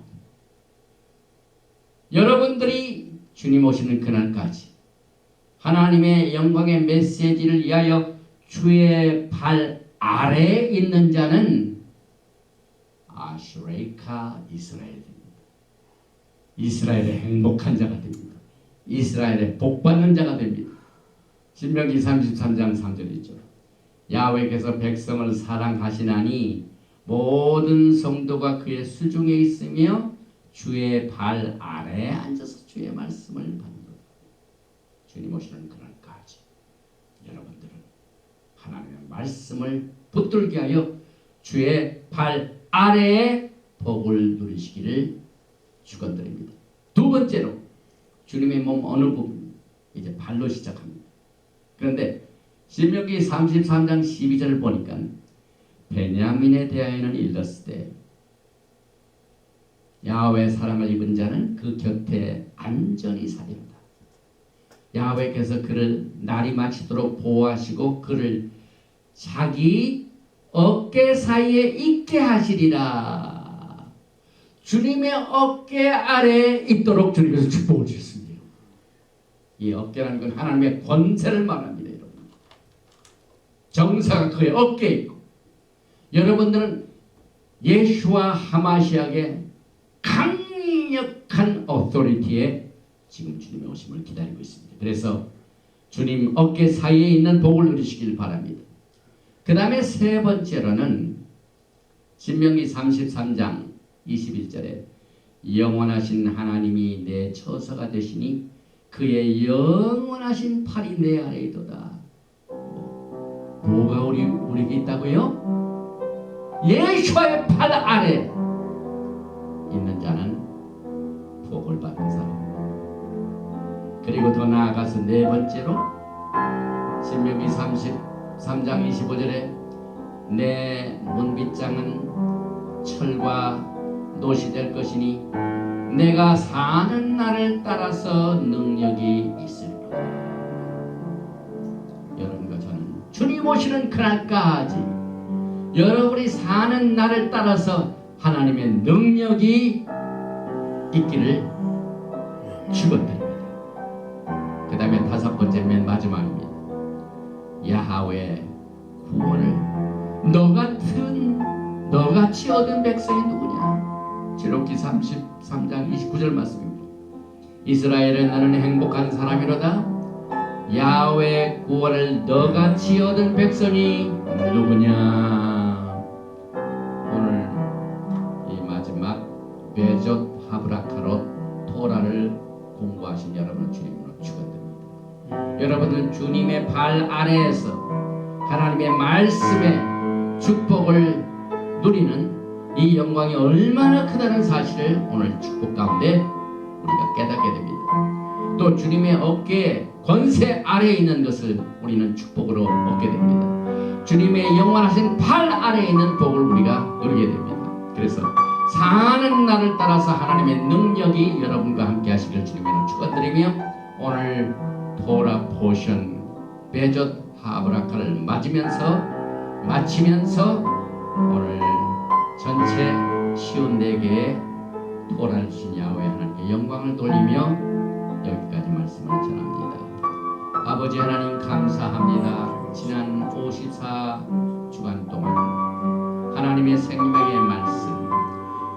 여러분들이 주님 오시는 그날까지 하나님의 영광의 메시지를 위하여 주의 발 아래에 있는 자는 아슈레이카 이스라엘 됩니다. 이스라엘의 행복한 자가 됩니다. 이스라엘의 복받는 자가 됩니다. 신명기 33장 3절이죠. 야훼께서 백성을 사랑하시나니 모든 성도가 그의 수중에 있으며 주의 발 아래에 앉아서 주의 말씀을 받는다. 주님 오시는 그날까지 여러분들은 하나님의 말씀을 붙들게 하여 주의 발 아래에 복을 누리시기를 축원드립니다. 두 번째로 주님의 몸 어느 부분 이제 발로 시작합니다. 그런데 신명기 33장 12절을 보니까 베냐민에 대하여는 일렀으되 야훼 사랑을 입은 자는 그 곁에 안전히 사리로다. 야훼께서 그를 날이 마치도록 보호하시고 그를 자기 어깨 사이에 있게 하시리라. 주님의 어깨 아래에 있도록 주님께서 축복을 주셨습니다. 이 어깨라는 건 하나님의 권세를 말합니다. 여러분, 정사가 그의 어깨에 있고 여러분들은 예수와 하마시아의 강력한 어토리티에 지금 주님의 오심을 기다리고 있습니다. 그래서 주님 어깨 사이에 있는 복을 누리시길 바랍니다. 그 다음에 세 번째로는 신명기 33장 21절에 영원하신 하나님이 내 처소가 되시니 그의 영원하신 팔이 내 아래에 있도다. 뭐가 우리에게 있다고요? 예수의 팔 아래 있는 자는 복을 받는 사람입니다. 그리고 더 나아가서 네 번째로 신명기 33장 25절에 내 문빗장은 철과 놋이 될 것이니 내가 사는 날을 따라서 능력이 있으리라. 여러분과 저는 주님 오시는 그날까지 여러분이 사는 날을 따라서 하나님의 능력이 있기를 축원드립니다. 그 다음에 다섯 번째 맨 마지막입니다. 야훼 구원을 너같이 얻은 백성이 누구냐? 지록기 33장 29절 말씀입니다. 이스라엘은 나는 행복한 사람이로다. 야훼 구원을 너같이 얻은 백성이 누구냐? 오늘 이 마지막 베젓 하브라카롯 토라를 공부하신 여러분 주님으로 축원드립니다. 여러분은 주님의 발 아래에서 하나님의 말씀의 축복을 누리는 이 영광이 얼마나 크다는 사실을 오늘 축복 가운데 우리가 깨닫게 됩니다. 또 주님의 어깨에 권세 아래에 있는 것을 우리는 축복으로 얻게 됩니다. 주님의 영원하신 팔 아래에 있는 복을 우리가 누리게 됩니다. 그래서 사는 날을 따라서 하나님의 능력이 여러분과 함께 하시길 주님으로 축원드리며 오늘 토라 포션 베젓 하브라카를 마치면서 오늘 전체 쉬운 4개의 토라를 주신 야훼 하나님께 영광을 돌리며 여기까지 말씀을 전합니다. 아버지 하나님 감사합니다. 지난 54주간 동안 하나님의 생명의 말씀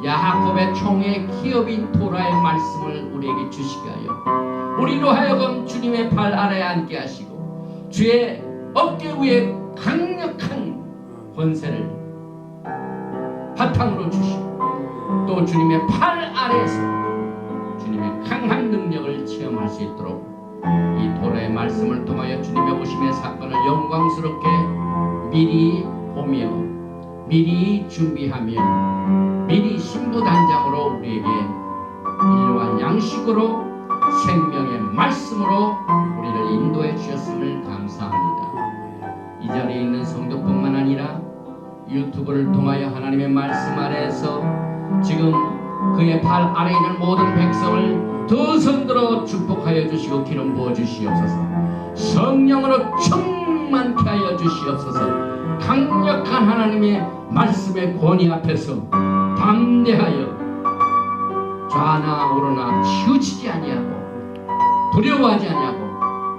야하kop의 총의 기업인 토라의 말씀을 우리에게 주시게 하여 우리로 하여금 주님의 발 아래에 앉게 하시고 주의 어깨 위에 강력한 권세를 바탕으로 주시고 또 주님의 팔 아래에서 주님의 강한 능력을 체험할 수 있도록 이 토라의 말씀을 통하여 주님의 오심의 사건을 영광스럽게 미리 보며 미리 준비하며 미리 신부단장으로 우리에게 일용할 양식으로 생명의 말씀으로 우리를 인도해 주셨음을 감사합니다. 이 자리에 있는 성도뿐만 아니라 유튜브를 통하여 하나님의 말씀 아래에서 지금 그의 팔 아래에 있는 모든 백성을 두 손들어 축복하여 주시고 기름 부어 주시옵소서. 성령으로 충만케 하여 주시옵소서. 강력한 하나님의 말씀의 권위 앞에서 담대하여 좌나 우로나 치우치지 아니하고 두려워하지 아니하고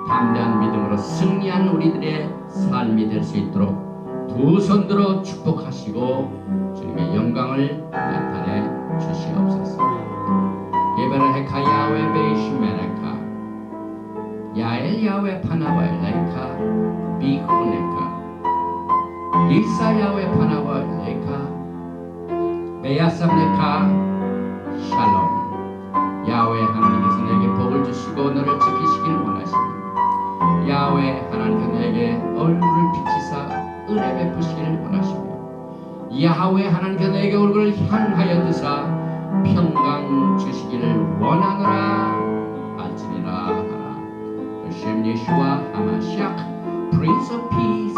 담대한 믿음으로 승리한 우리들의 삶이 될 수 있도록 두 손 들어 축복하시고 주님의 영광을 나타내 주시옵소서. 예베라헤카 야훼 베이시메레카 야엘 야훼 파나바엘레카 비쿠네카 리사 야훼 파나바엘레카 베야삼레카 샬롬. 야훼 하나님께서 내게 복을 주시고 너를 지키시기를 원하십니다. 야훼 하나님께서 내게 얼굴을 비치사 은혜 베푸시기를 원하시며 야훼 하나님께서 내게 얼굴을 향하여 드사 평강 주시기를 원하노라 할지니라 하라. 셴 예슈아 하마시악 Prince of Peace